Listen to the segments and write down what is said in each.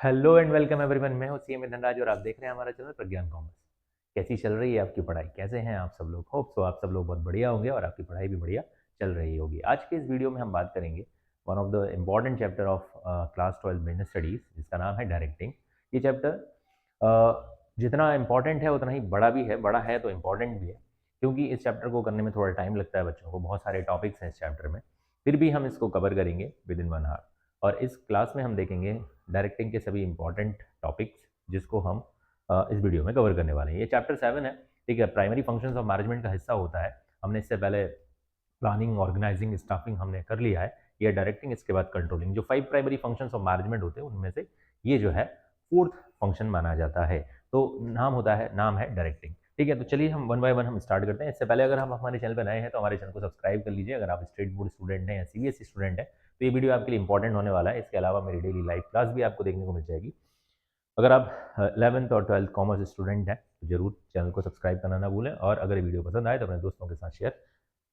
Hello and welcome everyone. मैं हूं CM Dhanraj और आप देख रहे हैं हमारा चैनल प्रज्ञान कॉमर्स। कैसी चल रही है आपकी पढ़ाई? कैसे हैं आप सब लोग? होप सो आप सब लोग बहुत बढ़िया होंगे और आपकी पढ़ाई भी बढ़िया चल रही होगी। आज के इस वीडियो में हम बात करेंगे one of the important chapter of class 12 business studies, जिसका नाम है डायरेक्टिंग। ये चैप्टर जितना इम्पॉर्टेंट है उतना ही बड़ा भी है। बड़ा है तो इम्पॉर्टेंट भी है, क्योंकि इस चैप्टर को करने में थोड़ा टाइम लगता है बच्चों को। बहुत सारे टॉपिक्स हैं इस चैप्टर में, फिर भी हम इसको कवर करेंगे विद इन 1 आवर। और इस क्लास में हम देखेंगे डायरेक्टिंग के सभी इंपॉर्टेंट टॉपिक्स, जिसको हम इस वीडियो में कवर करने वाले हैं। ये चैप्टर 7 है, ठीक है। प्राइमरी फंक्शंस ऑफ मैनेजमेंट का हिस्सा होता है। हमने इससे पहले प्लानिंग, ऑर्गेनाइजिंग, स्टाफिंग हमने कर लिया है। ये डायरेक्टिंग, इसके बाद कंट्रोलिंग। जो 5 प्राइमरी फंक्शंस ऑफ मैनेजमेंट होते हैं उनमें से ये जो है 4th फंक्शन माना जाता है। तो नाम है डायरेक्टिंग, ठीक है। तो चलिए हम वन बाय वन हम स्टार्ट करते हैं। इससे पहले अगर हम हमारे चैनल पर नए हैं तो हमारे चैनल को सब्सक्राइब कर लीजिए। अगर आप स्टेट बोर्ड स्टूडेंट हैं या सीबीएसई स्टूडेंट हैं तो ये वीडियो आपके लिए इंपॉर्टेंट होने वाला है। इसके अलावा मेरी डेली लाइव क्लास भी आपको देखने को मिल जाएगी। अगर आप 11th और 12th कॉमर्स स्टूडेंट हैं तो जरूर चैनल को सब्सक्राइब करना ना भूलें, और अगर ये वीडियो पसंद आए तो अपने दोस्तों के साथ शेयर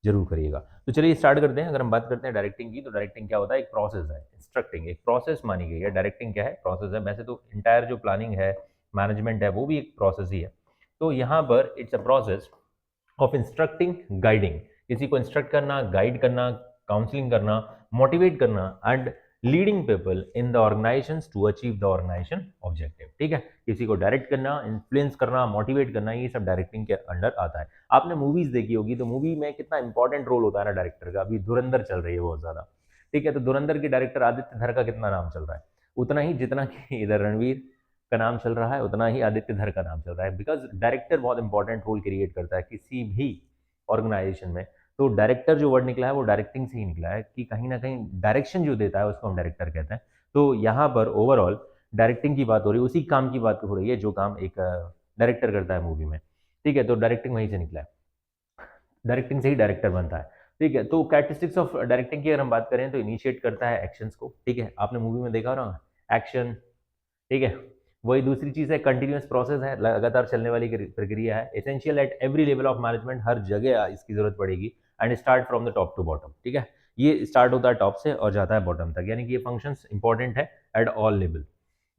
जरूर करिएगा। तो चलिए स्टार्ट करते हैं। अगर हम बात करते हैं डायरेक्टिंग की, तो डायरेक्टिंग क्या होता है? एक प्रोसेस है। इंस्ट्रक्टिंग एक प्रोसेस मानी गई है। डायरेक्टिंग क्या है? प्रोसेस है। वैसे तो इंटायर जो प्लानिंग है, मैनेजमेंट है, वो भी एक प्रोसेस ही है। तो यहाँ पर it's a process of instructing, guiding. किसी को इंस्ट्रक्ट करना, गाइड करना, काउंसलिंग करना, मोटिवेट करना and leading people in the organisation to achieve the organisation objective, ठीक है। किसी को डायरेक्ट करना, इन्फ्लुएंस करना, मोटिवेट करना, ये सब डायरेक्टिंग के अंडर आता है। आपने मूवीज देखी होगी तो मूवी में कितना इंपॉर्टेंट रोल होता है ना डायरेक्टर का। अभी धुरंधर चल रही है बहुत ज्यादा, ठीक है। तो धुरंधर के डायरेक्टर आदित्य धर का कितना नाम चल रहा है? उतना ही जितना कि इधर रणवीर का नाम चल रहा है, उतना ही आदित्य धर का नाम चल रहा है। बिकॉज डायरेक्टर बहुत इंपॉर्टेंट रोल क्रिएट करता है किसी भी ऑर्गेनाइजेशन में। तो डायरेक्टर जो वर्ड निकला है वो डायरेक्टिंग से ही निकला है, कि कहीं ना कहीं डायरेक्शन जो देता है उसको हम डायरेक्टर कहते हैं। तो यहाँ पर ओवरऑल डायरेक्टिंग की बात हो रही है, उसी काम की बात हो रही है जो काम एक डायरेक्टर करता है मूवी में, ठीक है। तो डायरेक्टिंग वहीं से निकला है, डायरेक्टिंग से ही डायरेक्टर बनता है, ठीक है। तो कैरेक्टरिस्टिक्स ऑफ डायरेक्टिंग की अगर हम बात करें तो इनिशिएट करता है एक्शंस को, ठीक है। आपने मूवी में देखा होगा एक्शन, ठीक है। वही दूसरी चीज है, कंटिन्यूअस प्रोसेस है, लगातार चलने वाली प्रक्रिया है। Essential at every level of management, हर जगह इसकी जरूरत पड़ेगी। And start from the top to bottom, ठीक है। ये स्टार्ट होता है टॉप से और जाता है बॉटम तक, यानी कि ये फंक्शंस इंपॉर्टेंट है एट ऑल लेवल।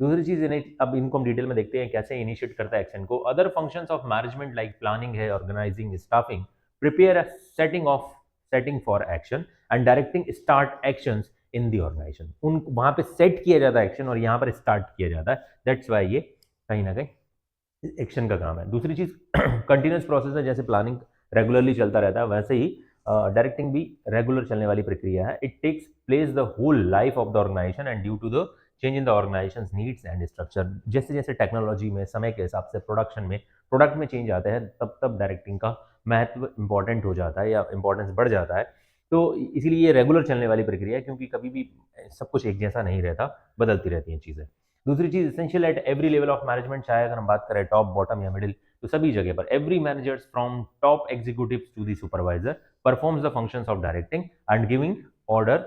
दूसरी चीज इन्हें अब इनको हम डिटेल में देखते हैं कैसे इनिशिएट करता है एक्शन को। Other functions of management like planning है, organising, staffing, prepare a setting for action and directing start actions in the organisation. उन वहां पे सेट किया जाता है एक्शन और यहाँ पर स्टार्ट किया जाता है। दैट्स वाई ये कहीं ना कहीं एक्शन का काम है। दूसरी चीज कंटिन्यूस प्रोसेस है। जैसे प्लानिंग रेगुलरली चलता रहता है, वैसे ही डायरेक्टिंग भी रेगुलर चलने वाली प्रक्रिया है। It takes place the whole life of the organisation and due to the change in the organisation needs and structure. जैसे जैसे टेक्नोलॉजी में, समय के हिसाब से प्रोडक्शन में, प्रोडक्ट में चेंज आते हैं, तब तब डायरेक्टिंग का महत्व इंपॉर्टेंट हो जाता है या इंपॉर्टेंस बढ़ जाता है। तो इसीलिए ये रेगुलर चलने वाली प्रक्रिया है, क्योंकि कभी भी सब कुछ एक जैसा नहीं रहता, बदलती रहती हैं चीज़ें। दूसरी चीज essential at every level of management, चाहे अगर हम बात करें टॉप, बॉटम या मिडिल, तो सभी जगह पर every managers from top executive to the supervisor performs the functions of directing and giving order,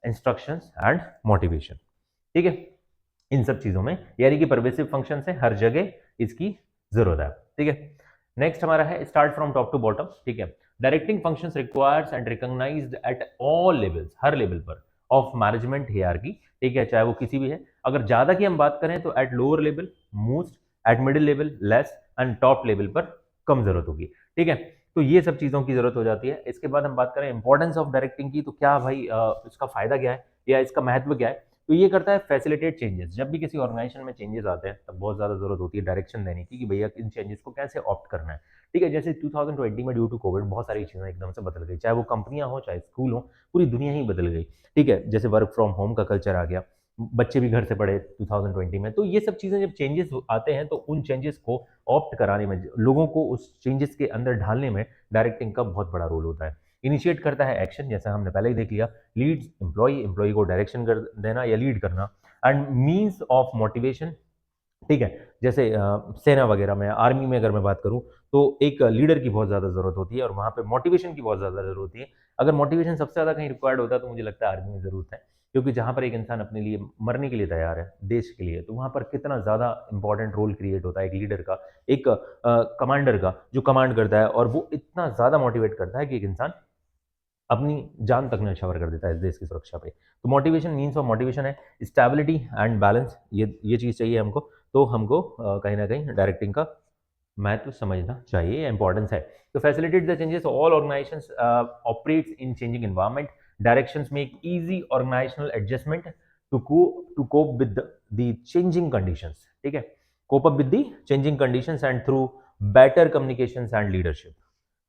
instructions and motivation, ठीक है। इन सब चीजों में यानी कि परवेसिव फंक्शन है, हर जगह इसकी जरूरत है, ठीक है। नेक्स्ट हमारा है start from top to bottom, ठीक है। Directing functions requires and recognised at all levels, हर लेवल पर ऑफ मैनेजमेंट हियरार्की, ठीक है, चाहे वो किसी भी है। अगर ज्यादा की हम बात करें तो at lower level most, eight middle level less and top level पर कम जरूरत होगी, ठीक है। तो ये सब चीजों की जरूरत हो जाती है। इसके बाद हम बात करें इंपॉर्टेंस ऑफ डायरेक्टिंग की, तो क्या भाई इसका फायदा क्या है या इसका महत्व क्या है? तो ये करता है फैसिलिटेट चेंजेस। जब भी किसी ऑर्गेनाइजेशन में चेंजेस आते हैं तब बहुत ज्यादा जरूरत होती है डायरेक्शन देने की, कि भैया इन चेंजेस को कैसे ऑप्ट करना है, ठीक है। जैसे 2020 में ड्यू टू कोविड बहुत सारी चीजें एकदम से बदल गई, चाहे वो कंपनियां हो चाहे स्कूल हो, पूरी दुनिया ही बदल गई, ठीक है। जैसे वर्क फ्रॉम होम का कल्चर आ गया, बच्चे भी घर से पढ़े 2020 में। तो ये सब चीजें जब चेंजेस आते हैं तो उन चेंजेस को ऑप्ट कराने में, लोगों को उस चेंजेस के अंदर ढालने में डायरेक्टिंग का बहुत बड़ा रोल होता है। इनिशिएट करता है एक्शन, जैसा हमने पहले ही देख लिया। लीड्स एम्प्लॉय को डायरेक्शन कर देना या लीड करना। एंड मीन्स ऑफ मोटिवेशन, ठीक है। जैसे सेना वगैरह में, आर्मी में अगर मैं बात करूं तो एक लीडर की बहुत ज़्यादा ज़रूरत होती है और वहाँ पे मोटिवेशन की बहुत ज़्यादा ज़रूरत होती है। अगर मोटिवेशन सबसे ज़्यादा कहीं रिक्वायर्ड होता है तो मुझे लगता है आर्मी में ज़रूरत है, क्योंकि जहाँ पर एक इंसान अपने लिए मरने के लिए तैयार है देश के लिए, तो वहाँ पर कितना ज़्यादा इंपॉर्टेंट रोल क्रिएट होता है एक लीडर का, एक कमांडर का, जो कमांड करता है और वो इतना ज़्यादा मोटिवेट करता है कि एक इंसान अपनी जान तक न्यौछावर कर देता है इस देश की सुरक्षा पे। तो मोटिवेशन, मीन्स ऑफ मोटिवेशन है स्टेबिलिटी एंड बैलेंस, ये चीज़ चाहिए हमको। तो हमको कहीं ना कहीं डायरेक्टिंग का महत्व समझना चाहिए, इंपॉर्टेंस है। तो facilitate the changes, all organisations operates in changing environment, directions make easy organisational adjustment to cope with the changing conditions, ठीक है, cope up with the changing conditions and through better communications and leadership.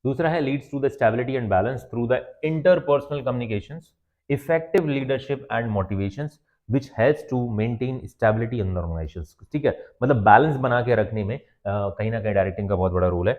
दूसरा है leads to the stability and balance through the interpersonal communications, effective leadership and motivations which helps to maintain stability in organisations, ठीक है, मतलब balance बना के रखने में कहीं ना कहीं डायरेक्टिंग का बहुत बड़ा रोल है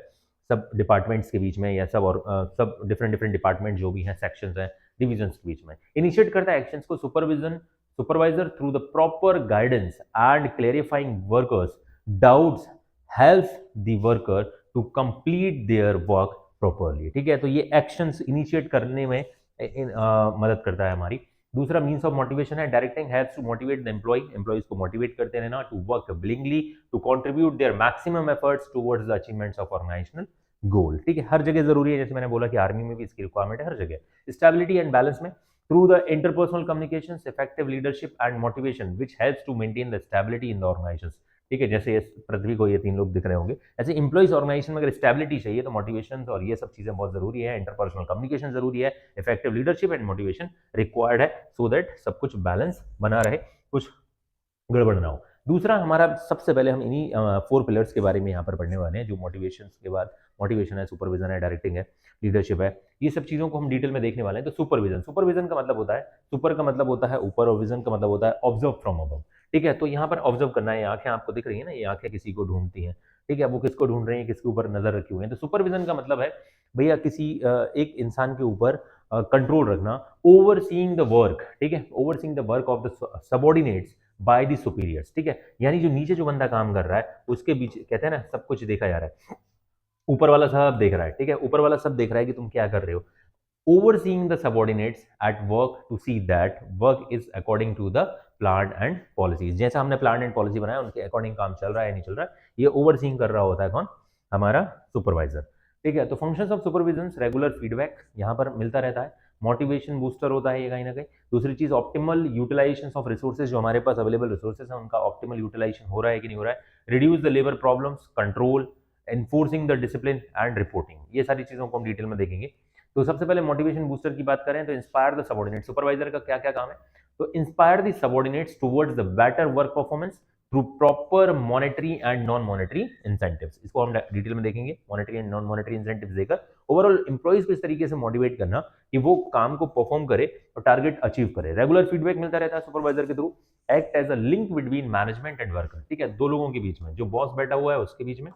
सब डिपार्टमेंट्स के बीच में, या सब और सब डिफरेंट डिफरेंट डिपार्टमेंट जो भी हैं, सेक्शंस हैं, डिविजन्स के बीच में। इनिशिएट करता है एक्शंस को supervisor through the proper guidance and clarifying workers doubts, helps the worker to complete their work properly, ठीक है। तो ये एक्शंस इनिशिएट करने में मदद करता है हमारी। दूसरा मीन्स ऑफ मोटिवेशन है directing helps to motivate the employees को मोटिवेट करते रहना to work willingly to contribute their maximum efforts towards the achievements of organisational goal, ठीक है, हर जगह जरूरी है, जैसे मैंने बोला कि आर्मी में भी इसकी रिक्वायरमेंट है हर जगह। स्टेबिलिटी एंड बैलेंस में through the interpersonal communication, effective leadership and motivation which helps to maintain the stability in the organisation, ठीक है, जैसे पृथ्वी को ये तीन लोग दिख रहे होंगे, ऐसे इंप्लॉइज ऑर्गेनाइजेशन में अगर स्टेबिलिटी चाहिए तो मोटिवेशन और ये सब चीजें बहुत जरूरी है, इंटरपर्सनल कम्युनिकेशन जरूरी है, effective leadership and motivation required है, सो दैट सब कुछ बैलेंस बना रहे, कुछ गड़बड़ ना हो। दूसरा हमारा, सबसे पहले हम इन्हीं 4 पिलर्स के बारे में यहाँ पर पढ़ने वाले हैं, जो मोटिवेशन के बाद मोटिवेशन है, सुपरविजन है, डायरेक्टिंग है, लीडरशिप है, ये सब चीज़ों को हम डिटेल में देखने वाले हैं। तो सुपरविजन का मतलब होता है, सुपर का मतलब होता है ऊपर और विजन का मतलब होता है ऑब्जर्व फ्रॉम अबव, ठीक है। तो यहाँ पर ऑब्जर्व करना है, आंखें आपको दिख रही है ना, ये आंखें किसी को ढूंढती हैं, ठीक है, वो किसको ढूंढ रही है, किसके ऊपर नजर रखी हुई है। तो सुपरविजन का मतलब है भैया किसी एक इंसान के ऊपर कंट्रोल रखना, ओवर सीइंग द वर्क, ठीक है, over seeing the work of the subordinates by the superiors, ठीक है, यानी जो नीचे जो बंदा काम कर रहा है उसके बीच, कहते हैं ना, सब कुछ देखा जा रहा है, ऊपर वाला सब देख रहा है, ठीक है, ऊपर वाला सब देख रहा है कि तुम क्या कर रहे हो। overseeing the subordinates at work to see that work is according to the plan and policies, जैसा हमने प्लान एंड पॉलिसी बनाया उनके अकॉर्डिंग काम चल रहा है नहीं चल रहा है, ये ओवरसीइंग कर रहा होता है कौन, हमारा सुपरवाइजर, ठीक है। तो functions of supervision, regular feedback यहाँ पर मिलता रहता है, मोटिवेशन बूस्टर होता है ये कहीं ना कहीं। दूसरी चीज ऑप्टिमल यूटिलाइजेशन ऑफ रिसोर्सेज, जो हमारे पास अवेलेबल रिसोर्सेज है उनका ऑप्टिमल यूटिलाइजेशन हो रहा है कि नहीं हो रहा है, reduce the labour problems, control, enforcing the discipline and reporting, ये सारी चीजों को हम डिटेल में देखेंगे। तो सबसे पहले मोटिवेशन बूस्टर की बात करें तो इंस्पायर द सबॉर्डिनेट, सुपरवाइजर का क्या क्या काम है, तो inspire the subordinates towards the better work performance through proper monetary and non monetary incentives, इसको हम डिटेल में देखेंगे, monetary and non monetary incentives देकर ओवरऑल एम्प्लॉइज को इस तरीके से मोटिवेट करना कि वो काम को परफॉर्म करे और टारगेट अचीव करे। रेगुलर फीडबैक मिलता रहता है सुपरवाइजर के through, act as a link between management and worker, ठीक है, दो लोगों के बीच में, जो बॉस बैठा हुआ है उसके बीच में,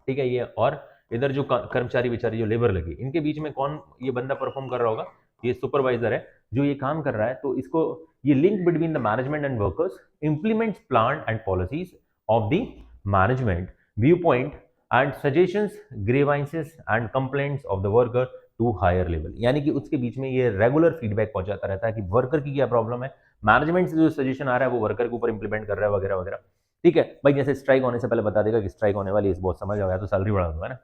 ठीक है, ये और इधर जो कर्मचारी बेचारी जो लेबर लगी, इनके बीच में कौन ये बंदा परफॉर्म कर रहा होगा, ये सुपरवाइजर है जो ये काम कर रहा है। तो इसको ये link between the management and workers, implements plan and policies of the management, view point and suggestions, grievances and complaints of the worker to higher level, यानी कि उसके बीच में ये रेगुलर फीडबैक पहुंचाता रहता है कि वर्कर की क्या प्रॉब्लम है, मैनेजमेंट से जो सजेशन आ रहा है वो वर्कर के ऊपर इंप्लीमेंट कर रहा है वगैरह वगैरह, ठीक है भाई। जैसे स्ट्राइक होने से पहले बता देगा कि स्ट्राइक होने वाली, इस बहुत समझ आ गया तो सैलरी बढ़ा दूंगा ना।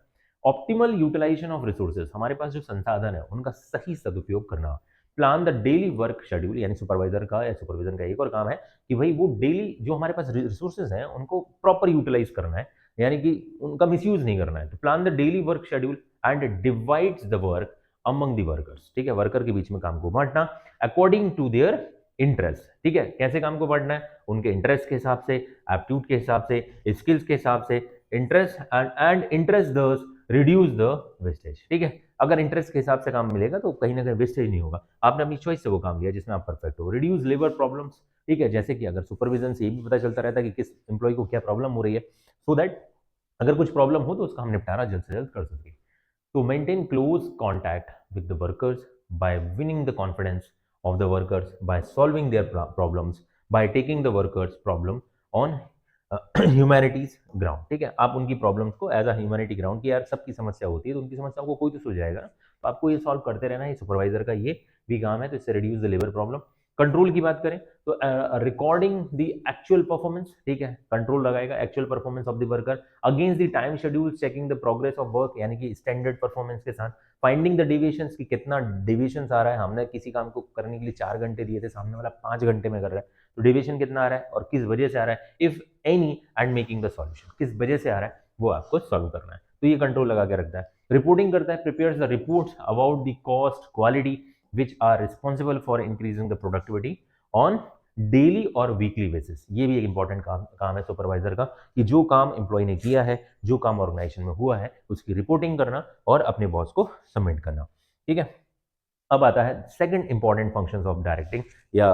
ऑप्टिमल यूटिलाइजेशन ऑफ रिसोर्सेज, हमारे पास जो संसाधन है उनका सही सदुपयोग करना। Plan the daily work schedule, यानी सुपरवाइजर का या सुपरविजन का एक और काम है कि भाई वो डेली जो हमारे पास रिसोर्सेज हैं उनको प्रॉपर यूटिलाइज करना है, यानी कि उनका मिसयूज नहीं करना है। तो plan the daily work schedule and divides the work among the workers, ठीक है, वर्कर के बीच में काम को बांटना अकॉर्डिंग टू देयर इंटरेस्ट, ठीक है, कैसे काम को बांटना है, उनके इंटरेस्ट के हिसाब से, एप्टीट्यूड के हिसाब से, स्किल्स के हिसाब से, इंटरेस्ट एंड इंटरेस्ट दस रिड्यूस द वेस्टेज, ठीक है। अगर इंटरेस्ट के हिसाब से काम मिलेगा तो कहीं ना कहीं वेस्टेज नहीं होगा, आपने अपनी चॉइस से वो काम लिया जिसमें आप परफेक्ट हो। रिड्यूस लेबर प्रॉब्लम्स, ठीक है, जैसे कि अगर सुपरविजन से ये भी पता चलता रहता है कि किस एम्प्लॉय को क्या प्रॉब्लम हो रही है, सो दैट अगर कुछ प्रॉब्लम हो तो उसका हम निपटारा जल्द से जल्द कर सकें। To maintain close contact with the workers by winning the confidence of the workers, by solving their problems, by taking the workers problem on humanities ground, ठीक है, आप उनकी प्रॉब्लम्स को एज अ ह्यूमैनिटी ग्राउंड की, यार सबकी समस्या होती है तो उनकी समस्याओं को कोई तो सुलझाएगा, तो आपको ये सॉल्व करते रहना है, सुपरवाइजर का ये भी काम है। तो इससे reduce the labour problem. Control की बात करें तो रिकॉर्डिंग द एक्चुअल परफॉर्मेंस, ठीक है, कंट्रोल लगाएगा actual performance of the worker against the time schedule, checking the progress of work, यानी कि स्टैंडर्ड परफॉर्मेंस के साथ फाइंडिंग द डेविएशंस की कितना डेविएशंस आ रहा है, हमने किसी काम को करने के लिए 4 घंटे दिए थे, सामने वाला 5 घंटे में कर रहा है, तो डेविएशन कितना आ रहा है और किस वजह से आ रहा है, if any, and making the solution, किस वजह से आ रहा है वो आपको सॉल्व करना है। तो ये कंट्रोल लगा के रखता है। रिपोर्टिंग करता है, prepares the reports about the cost quality which are responsible for increasing the productivity on daily और वीकली बेसिस। ये भी एक इंपॉर्टेंट काम है सुपरवाइजर का, कि जो काम एम्प्लॉय ने किया है, जो काम ऑर्गेनाइजेशन में हुआ है, उसकी रिपोर्टिंग करना और अपने बॉस को सबमिट करना। ठीक है, अब आता है second important functions of directing, या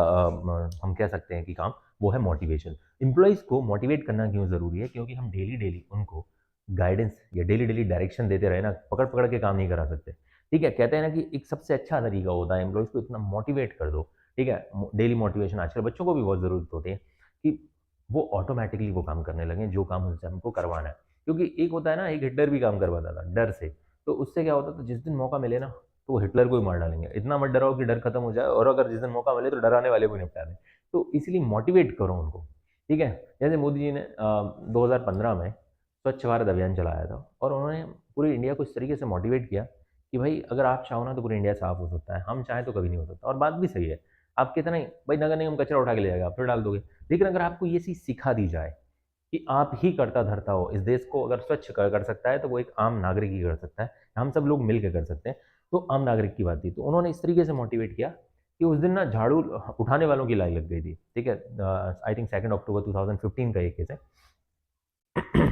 हम कह सकते हैं कि काम, वो है मोटिवेशन। एम्प्लॉयज को मोटिवेट करना क्यों जरूरी है, क्योंकि हम डेली डेली उनको गाइडेंस या डेली डेली डायरेक्शन देते रहे ना, पकड़ पकड़ के काम नहीं करा सकते। ठीक है, कहते हैं ना कि एक सबसे अच्छा तरीका होता है एम्प्लॉयज को इतना मोटिवेट कर दो। ठीक है, डेली मोटिवेशन आजकल बच्चों को भी बहुत ज़रूरत होती है कि वो ऑटोमेटिकली वो काम करने लगे जो काम उनसे हमको करवाना है। क्योंकि एक होता है ना, एक हिटलर भी काम करवाता था डर से, तो उससे क्या होता था, जिस दिन मौका मिले ना तो वो हिटलर को ही मार डालेंगे। इतना मत डराओ कि डर खत्म हो जाए, और अगर जिस दिन मौका मिले तो डराने वाले को निपटा दें। तो इसलिए मोटिवेट करो उनको। ठीक है, जैसे मोदी जी ने 2015 में स्वच्छ भारत अभियान चलाया था, और उन्होंने पूरे इंडिया को इस तरीके से मोटिवेट किया कि भाई अगर आप चाहो ना तो पूरा इंडिया साफ हो सकता है, हम चाहें तो कभी नहीं हो सकता। और बात भी सही है, आप कितना ही भाई नगर निगम कचरा उठा के ले जाएगा, आप फिर डाल दोगे। लेकिन अगर आपको ये चीज़ सिखा दी जाए कि आप ही करता धरता हो, इस देश को अगर स्वच्छ कर सकता है तो वो एक आम नागरिक ही कर सकता है, हम सब लोग मिल के कर सकते हैं। तो आम नागरिक की बात थी, तो उन्होंने इस तरीके से मोटिवेट किया कि उस दिन ना झाड़ू उठाने वालों की लाइन लग गई थी। ठीक है, आई थिंक 2 अक्टूबर 2015 का ये केस है।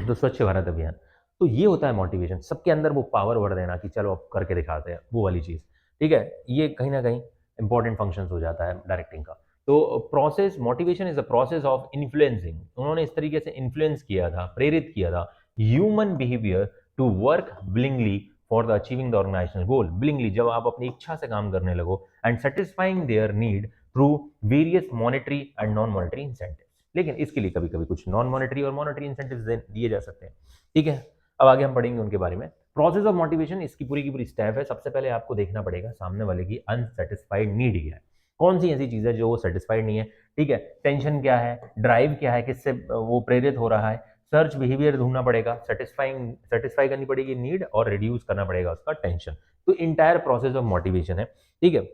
तो स्वच्छ भारत अभियान, तो ये होता है मोटिवेशन, सबके अंदर वो पावर भर देना कि चलो अब करके दिखाते हैं, वो वाली चीज़। ठीक है, ये कहीं ना कहीं इंपॉर्टेंट फंक्शंस हो जाता है डायरेक्टिंग का। तो process, motivation is the process of influencing, उन्होंने इस तरीके से इन्फ्लुएंस किया था, प्रेरित किया था human behaviour to work willingly for the achieving the organisational goal. Willingly, जब आप अपनी इच्छा से काम करने लगो, and satisfying their need through various monetary and non monetary incentive. लेकिन इसके लिए कभी कभी कुछ नॉन मॉनेटरी और मॉनेटरी इंसेंटिव्स दिए जा सकते हैं। ठीक है, अब आगे हम पढ़ेंगे उनके बारे में। प्रोसेस ऑफ मोटिवेशन, इसकी पूरी की पूरी स्टेप है। सबसे पहले आपको देखना पड़ेगा सामने वाले की अनसेटिस्फाइड नीड क्या है, कौन सी ऐसी चीज है जो वो सेटिस्फाइड नहीं है। ठीक है, टेंशन क्या है, ड्राइव क्या है, किससे वो प्रेरित हो रहा है, सर्च बिहेवियर ढूंढना पड़ेगा, सेटिस्फाई करनी पड़ेगी नीड, और रिड्यूस करना पड़ेगा उसका टेंशन। तो इंटायर प्रोसेस ऑफ मोटिवेशन है। ठीक है,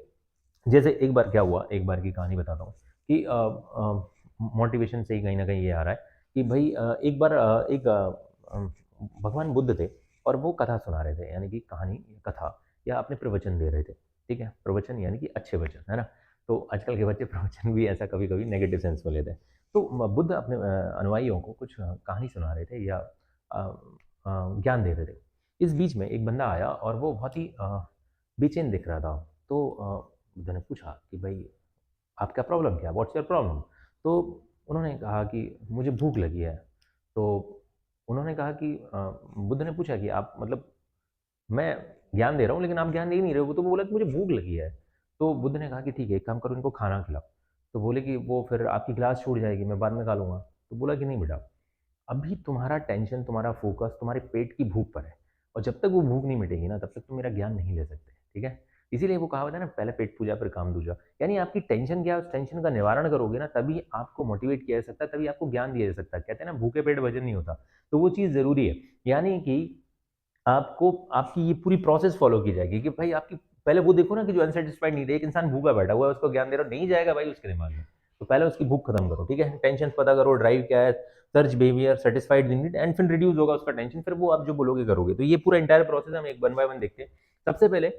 जैसे एक बार क्या हुआ, एक बार की कहानी बताता हूँ कि मोटिवेशन से ही कहीं ना कहीं ये आ रहा है कि भाई एक बार भगवान बुद्ध थे, और वो कथा सुना रहे थे, यानी कि कहानी, कथा, या अपने प्रवचन दे रहे थे। ठीक है, प्रवचन यानी कि अच्छे वचन, है ना। तो आजकल के बच्चे प्रवचन भी ऐसा कभी कभी नेगेटिव सेंस में लेते हैं। तो बुद्ध अपने अनुयायियों को कुछ कहानी सुना रहे थे, या ज्ञान दे रहे थे। इस बीच में एक बंदा आया और वो बहुत ही बेचैन दिख रहा था। तो बुद्ध ने पूछा कि भाई आपका प्रॉब्लम क्या, व्हाट्स योर प्रॉब्लम। तो उन्होंने कहा कि मुझे भूख लगी है। तो उन्होंने कहा कि बुद्ध ने पूछा कि आप, मतलब मैं ज्ञान दे रहा हूँ लेकिन आप ज्ञान दे नहीं रहे हो। तो वो बोला कि मुझे भूख लगी है। तो बुद्ध ने कहा कि ठीक है, एक काम करो, इनको खाना खिलाओ। तो बोले कि वो फिर आपकी क्लास छूट जाएगी, मैं बाद में खा लूँगा। तो बोला कि नहीं बेटा, अभी तुम्हारा टेंशन, तुम्हारा फोकस तुम्हारे पेट की भूख पर है, और जब तक वो भूख नहीं मिटेगी ना, तब तक तुम मेरा ज्ञान नहीं ले सकते। ठीक है, इसीलिए वो कहावत है ना, पहले पेट पूजा फिर काम दूजा। यानी आपकी टेंशन क्या है, उस टेंशन का निवारण करोगे ना, तभी आपको मोटिवेट किया जा सकता है, तभी आपको ज्ञान दिया जा सकता है। कहते हैं ना, भूखे पेट भजन नहीं होता। तो वो चीज़ जरूरी है, यानी कि आपको, आपकी ये पूरी प्रोसेस फॉलो की जाएगी कि भाई आपकी, पहले वो देखो ना कि जो अनसेटिस्फाइड नीड है, एक इंसान भूखा बैठा हुआ है, उसको ज्ञान दे रहा हो, नहीं जाएगा भाई उसके दिमाग में। तो पहले उसकी भूख खत्म करो। ठीक है, टेंशन पता करो, ड्राइव क्या है, search behaviour, satisfied need, and फिर रिड्यूस होगा उसका टेंशन, फिर वो आप जो बोलोगे करोगे। तो ये पूरा इंटायर प्रोसेस हम एक वन बाय वन देखते हैं। सबसे पहले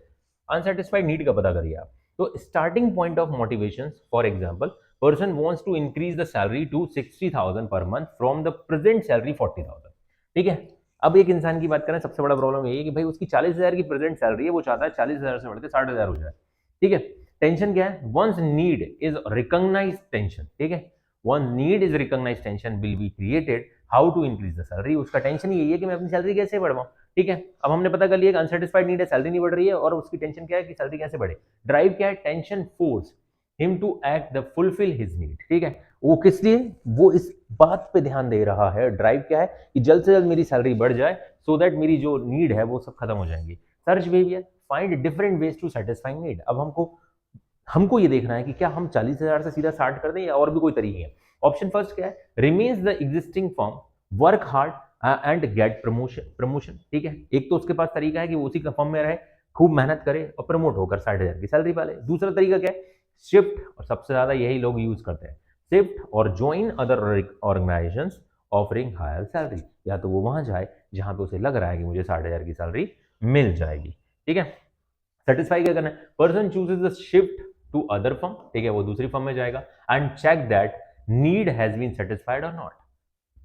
अनसेटिस्फाइड नीड का पता करिए आप। तो starting point of motivation, for example, person wants to increase the salary to 60,000 per month from the present salary 40,000। ठीक है, अब एक इंसान की बात करें, सबसे बड़ा प्रॉब्लम यही है कि भाई उसकी 40,000 की प्रेजेंट सैलरी है, वो चाहता है 40,000 से बढ़ के 60,000 हो जाए। ठीक है, टेंशन क्या है, once need is recognise tension. ठीक है, one need is recognise tension will be created how to increase the salary. उसका टेंशन यही है कि मैं अपनी सैलरी कैसे बढ़ाऊं। ठीक है, अब हमने पता कर लिया कि अनसेटिस्फाइड नीड है, सैलरी नहीं बढ़ रही है, और उसकी टेंशन क्या है कि सैलरी कैसे बढ़े। ड्राइव क्या है, tension force him to act the fulfil his need. ठीक है, वो किस लिए, वो इस बात पे ध्यान दे रहा है, ड्राइव क्या है कि जल्द से जल्द मेरी सैलरी बढ़ जाए, सो दैट मेरी जो नीड है वो सब खत्म हो जाएंगी। Search behaviour, find different ways to satisfying need. अब हमको हमको ये देखना है कि क्या हम 40,000 से सीधा 60 कर दें, या और भी कोई तरीके हैं। ऑप्शन फर्स्ट क्या है, remains the existing form, work hard and get promotion. ठीक है, एक तो उसके पास तरीका है कि वो उसी का फॉर्म में रहे, खूब मेहनत करे और प्रमोट होकर 60,000 की सैलरी पाले। दूसरा तरीका क्या है, शिफ्ट, और सबसे ज़्यादा यही लोग यूज़ करते हैं, शिफ्ट और join other organisations offering higher salary. या तो वो वहाँ जाए जहाँ पे उसे लग रहा है कि मुझे 60,000 की सैलरी मिल जाएगी। ठीक है, सेटिस्फाई क्या करना है, person chooses the shift to other firm, ठीक है, वो दूसरी फर्म में जाएगा and check that need has been satisfied और नॉट।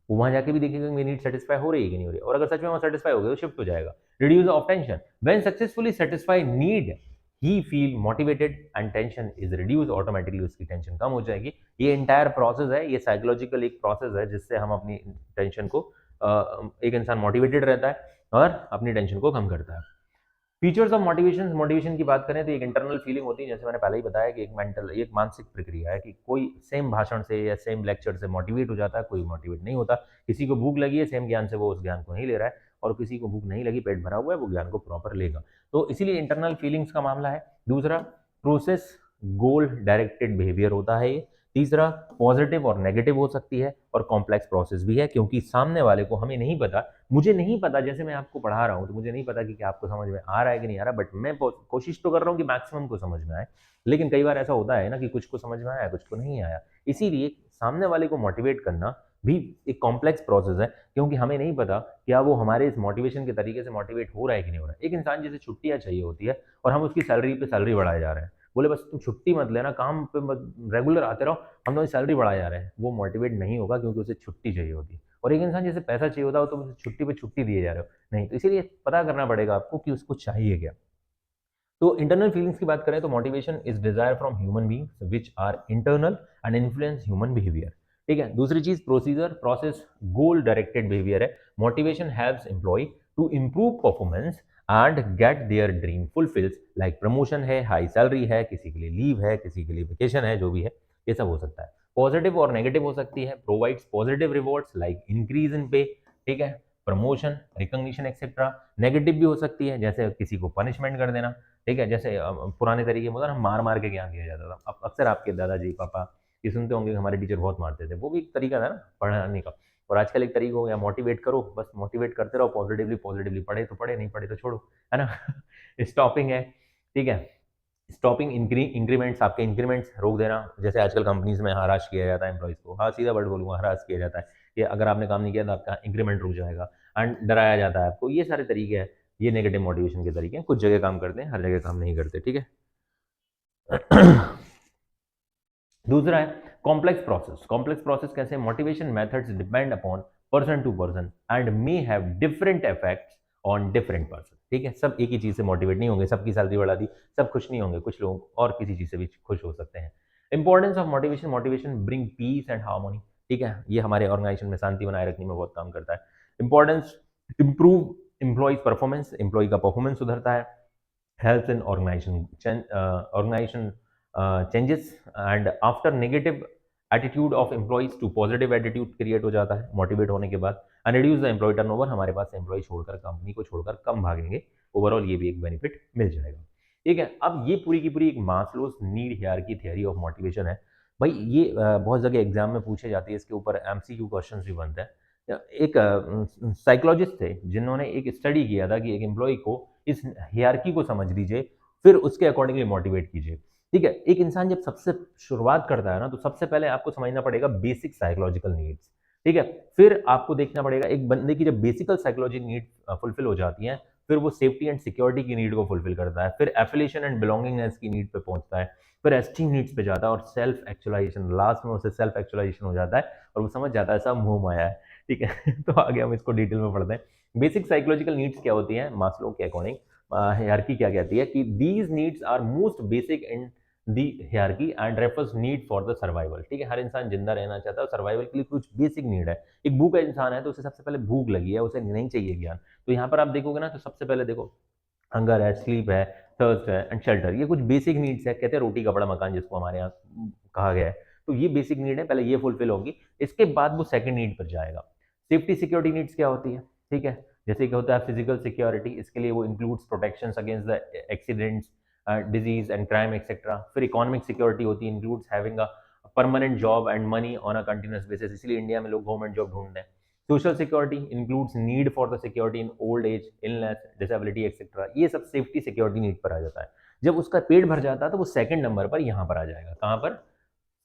वो वहां जाके भी देखेगा कि मेरी नीड सेटिस्फाई हो रही है कि नहीं हो रही है, और अगर सच में वहां सेटिस्फाई हो गया तो शिफ्ट हो जाएगा। Reduce of tension, when successfully satisfy need he feel motivated and tension is reduce, automatically उसकी टेंशन कम हो जाएगी। ये इंटायर प्रोसेस है, ये साइकोलॉजिकल एक प्रोसेस है जिससे हम अपनी टेंशन को एक इंसान मोटिवेटेड रहता है और अपनी टेंशन को कम करता है। फीचर्स ऑफ मोटिवेशन, मोटिवेशन की बात करें तो एक इंटरनल फीलिंग होती है, जैसे मैंने पहले ही बताया कि एक मेंटल, एक मानसिक प्रक्रिया है कि कोई सेम भाषण से या सेम लेक्चर से मोटिवेट हो जाता है, कोई मोटिवेट नहीं होता। किसी को भूख लगी है, सेम ज्ञान से वो उस ज्ञान को नहीं ले रहा है, और किसी को भूख नहीं लगी, पेट भरा हुआ है, वो ज्ञान को प्रॉपर लेगा। तो इसीलिए इंटरनल फीलिंग्स का मामला है। दूसरा, प्रोसेस गोल डायरेक्टेड बिहेवियर होता है ये। तीसरा, पॉजिटिव और नेगेटिव हो सकती है, और कॉम्प्लेक्स प्रोसेस भी है, क्योंकि सामने वाले को, हमें नहीं पता, मुझे नहीं पता, जैसे मैं आपको पढ़ा रहा हूँ तो मुझे नहीं पता कि क्या आपको समझ में आ रहा है कि नहीं आ रहा, बट मैं कोशिश तो कर रहा हूँ कि मैक्सिमम को समझ में आए। लेकिन कई बार ऐसा होता है ना कि कुछ को समझ में आया, कुछ को नहीं आया। इसीलिए सामने वाले को मोटिवेट करना भी एक कॉम्प्लेक्स प्रोसेस है, क्योंकि हमें नहीं पता क्या वो हमारे इस मोटिवेशन के तरीके से मोटिवेट हो रहा है कि नहीं हो रहा है। एक इंसान जैसे छुट्टियां चाहिए होती है और हम उसकी सैलरी पे सैलरी बढ़ाए जा रहे हैं, बोले बस तुम छुट्टी मत लेना, काम पे रेगुलर आते रहो, हम तुम्हारी सैलरी बढ़ाए जा रहे हैं, वो मोटिवेट नहीं होगा, क्योंकि उसे छुट्टी चाहिए होती है। और एक इंसान जैसे पैसा चाहिए होता हो तो उसे छुट्टी पे छुट्टी दिए जा रहे हो, नहीं। तो इसीलिए पता करना पड़ेगा आपको कि उसको चाहिए क्या। तो इंटरनल फीलिंग्स की बात करें तो motivation is desire from human beings which are internal and influence human behaviour. ठीक है, दूसरी चीज procedure, process, goal directed behaviour है। Motivation helps employ to improve performance and get their dream fulfils, like promotion है, high salary है, किसी के लिए लीव है, किसी के लिए वेकेशन है, जो भी है, ये सब हो सकता है। पॉजिटिव और नेगेटिव हो सकती है, provides positive rewards like increase in पे, ठीक है, प्रमोशन, रिकॉग्निशन एक्सेट्रा। नेगेटिव भी हो सकती है, जैसे किसी को पनिशमेंट कर देना, ठीक है, जैसे पुराने तरीके में होता ना, मार मार के ज्ञान दिया जाता था। अब अक्सर आपके दादाजी पापा ये सुनते होंगे कि हमारे टीचर बहुत मारते थे, वो भी एक तरीका था ना पढ़ाने का। और आजकल एक तरीका हो गया, मोटिवेट करो, बस मोटिवेट करते रहो पॉजिटिवली, पॉजिटिवली, पढ़े तो पढ़े, नहीं पढ़े तो छोड़ो, है ना। स्टॉपिंग है, ठीक है, स्टॉपिंग इंक्रीमेंट्स, आपके इंक्रीमेंट्स रोक देना, जैसे आजकल कंपनीज में हराश किया जाता है एम्प्लॉइज को, हाँ सीधा वर्ड बोलूंगा, हरास किया जाता है कि अगर आपने काम नहीं किया तो आपका इंक्रीमेंट रुक जाएगा, एंड डराया जाता है आपको। ये सारे तरीके हैं, ये नेगेटिव मोटिवेशन के तरीके हैं। कुछ जगह काम करते हैं, हर जगह काम नहीं करते, ठीक है। दूसरा है कॉम्प्लेक्स प्रोसेस। कॉम्प्लेक्स प्रोसेस कैसे, motivation methods depend upon person to person and may have different effects on different person. ठीक है, सब एक ही चीज से मोटिवेट नहीं होंगे, सबकी सैलरी बढ़ा दी, सब खुश नहीं होंगे, कुछ लोग और किसी चीज से भी खुश हो सकते हैं। Importance of motivation, motivation bring peace and harmony, ठीक है, ये हमारे ऑर्गेनाइजेशन में शांति बनाए रखने में बहुत काम करता है। Importance, improve employees performance, employee का परफॉर्मेंस सुधरता है। helps in organization changes, and after negative attitude of employees to positive attitude create हो जाता है मोटिवेट होने के बाद। And reduce the employee turnover, हमारे पास एम्प्लॉय छोड़कर, कंपनी को छोड़कर कम भागेंगे, ओवरऑल ये भी एक बेनिफिट मिल जाएगा। ठीक है, अब ये पूरी की पूरी एक Maslow's need hierarchy theory of motivation है। भाई ये बहुत जगह एग्जाम में पूछे जाती है, इसके ऊपर एमसीक्यू क्वेश्चन भी बनते हैं। एक साइकोलॉजिस्ट थे जिन्होंने एक स्टडी किया था कि एक एम्प्लॉय को इस हियरार्की को समझ लीजिए, फिर उसके अकॉर्डिंगली मोटिवेट कीजिए। ठीक है, एक इंसान जब सबसे शुरुआत करता है ना, तो सबसे पहले आपको समझना पड़ेगा बेसिक साइकोलॉजिकल नीड्स। ठीक है, फिर आपको देखना पड़ेगा एक बंदे की जब बेसिकल साइकोलॉजी नीड फुलफिल हो जाती है, फिर वो सेफ्टी एंड सिक्योरिटी की नीड को फुलफिल करता है, फिर एफिलिएशन एंड बिलोंगिंगनेस की नीड पे पहुंचता है, फिर एस्टीम नीड्स पे जाता है, और सेल्फ एक्चुअलाइजेशन, लास्ट में उसे सेल्फ एक्चुअलाइजेशन हो जाता है और वो समझ जाता है सब मोह माया है। ठीक है, तो आगे हम इसको डिटेल में पढ़ते हैं। बेसिक साइकोलॉजिकल नीड्स क्या होती हैं मास्लो के अकॉर्डिंग, हायरार्की क्या कहती है कि these needs are most basic in the hierarchy and refers need for the survival. ठीक है, हर इंसान जिंदा रहना चाहता है, सर्वाइवल के लिए कुछ बेसिक नीड है। एक भूखा इंसान है तो उसे सबसे पहले भूख लगी है, उसे नहीं चाहिए ज्ञान। तो यहाँ पर आप देखोगे ना, तो सबसे पहले देखो, हंगर है, स्लीप है, थर्स्ट है एंड शेल्टर, ये कुछ बेसिक नीड्स है, कहते हैं रोटी कपड़ा मकान जिसको हमारे यहाँ कहा गया है। तो ये बेसिक नीड है, पहले ये फुलफिल होगी, इसके बाद वो सेकंड नीड पर जाएगा। सेफ्टी सिक्योरिटी नीड्स क्या होती है, ठीक है, जैसे कि होता है फिजिकल सिक्योरिटी, इसके लिए वो includes protection against the accidents, disease and crime etcetera. फिर इकोनॉमिक सिक्योरिटी होती है, includes having a permanent job and money on a continuous basis, इसलिए इंडिया में लोग गवर्नमेंट जॉब ढूंढते हैं। Social security includes need for the security in old age, illness, disability etcetera, ये सब सेफ्टी सिक्योरिटी नीड पर आ जाता है। जब उसका पेट भर जाता है तो वो सेकंड नंबर पर यहाँ पर आ जाएगा, कहाँ पर,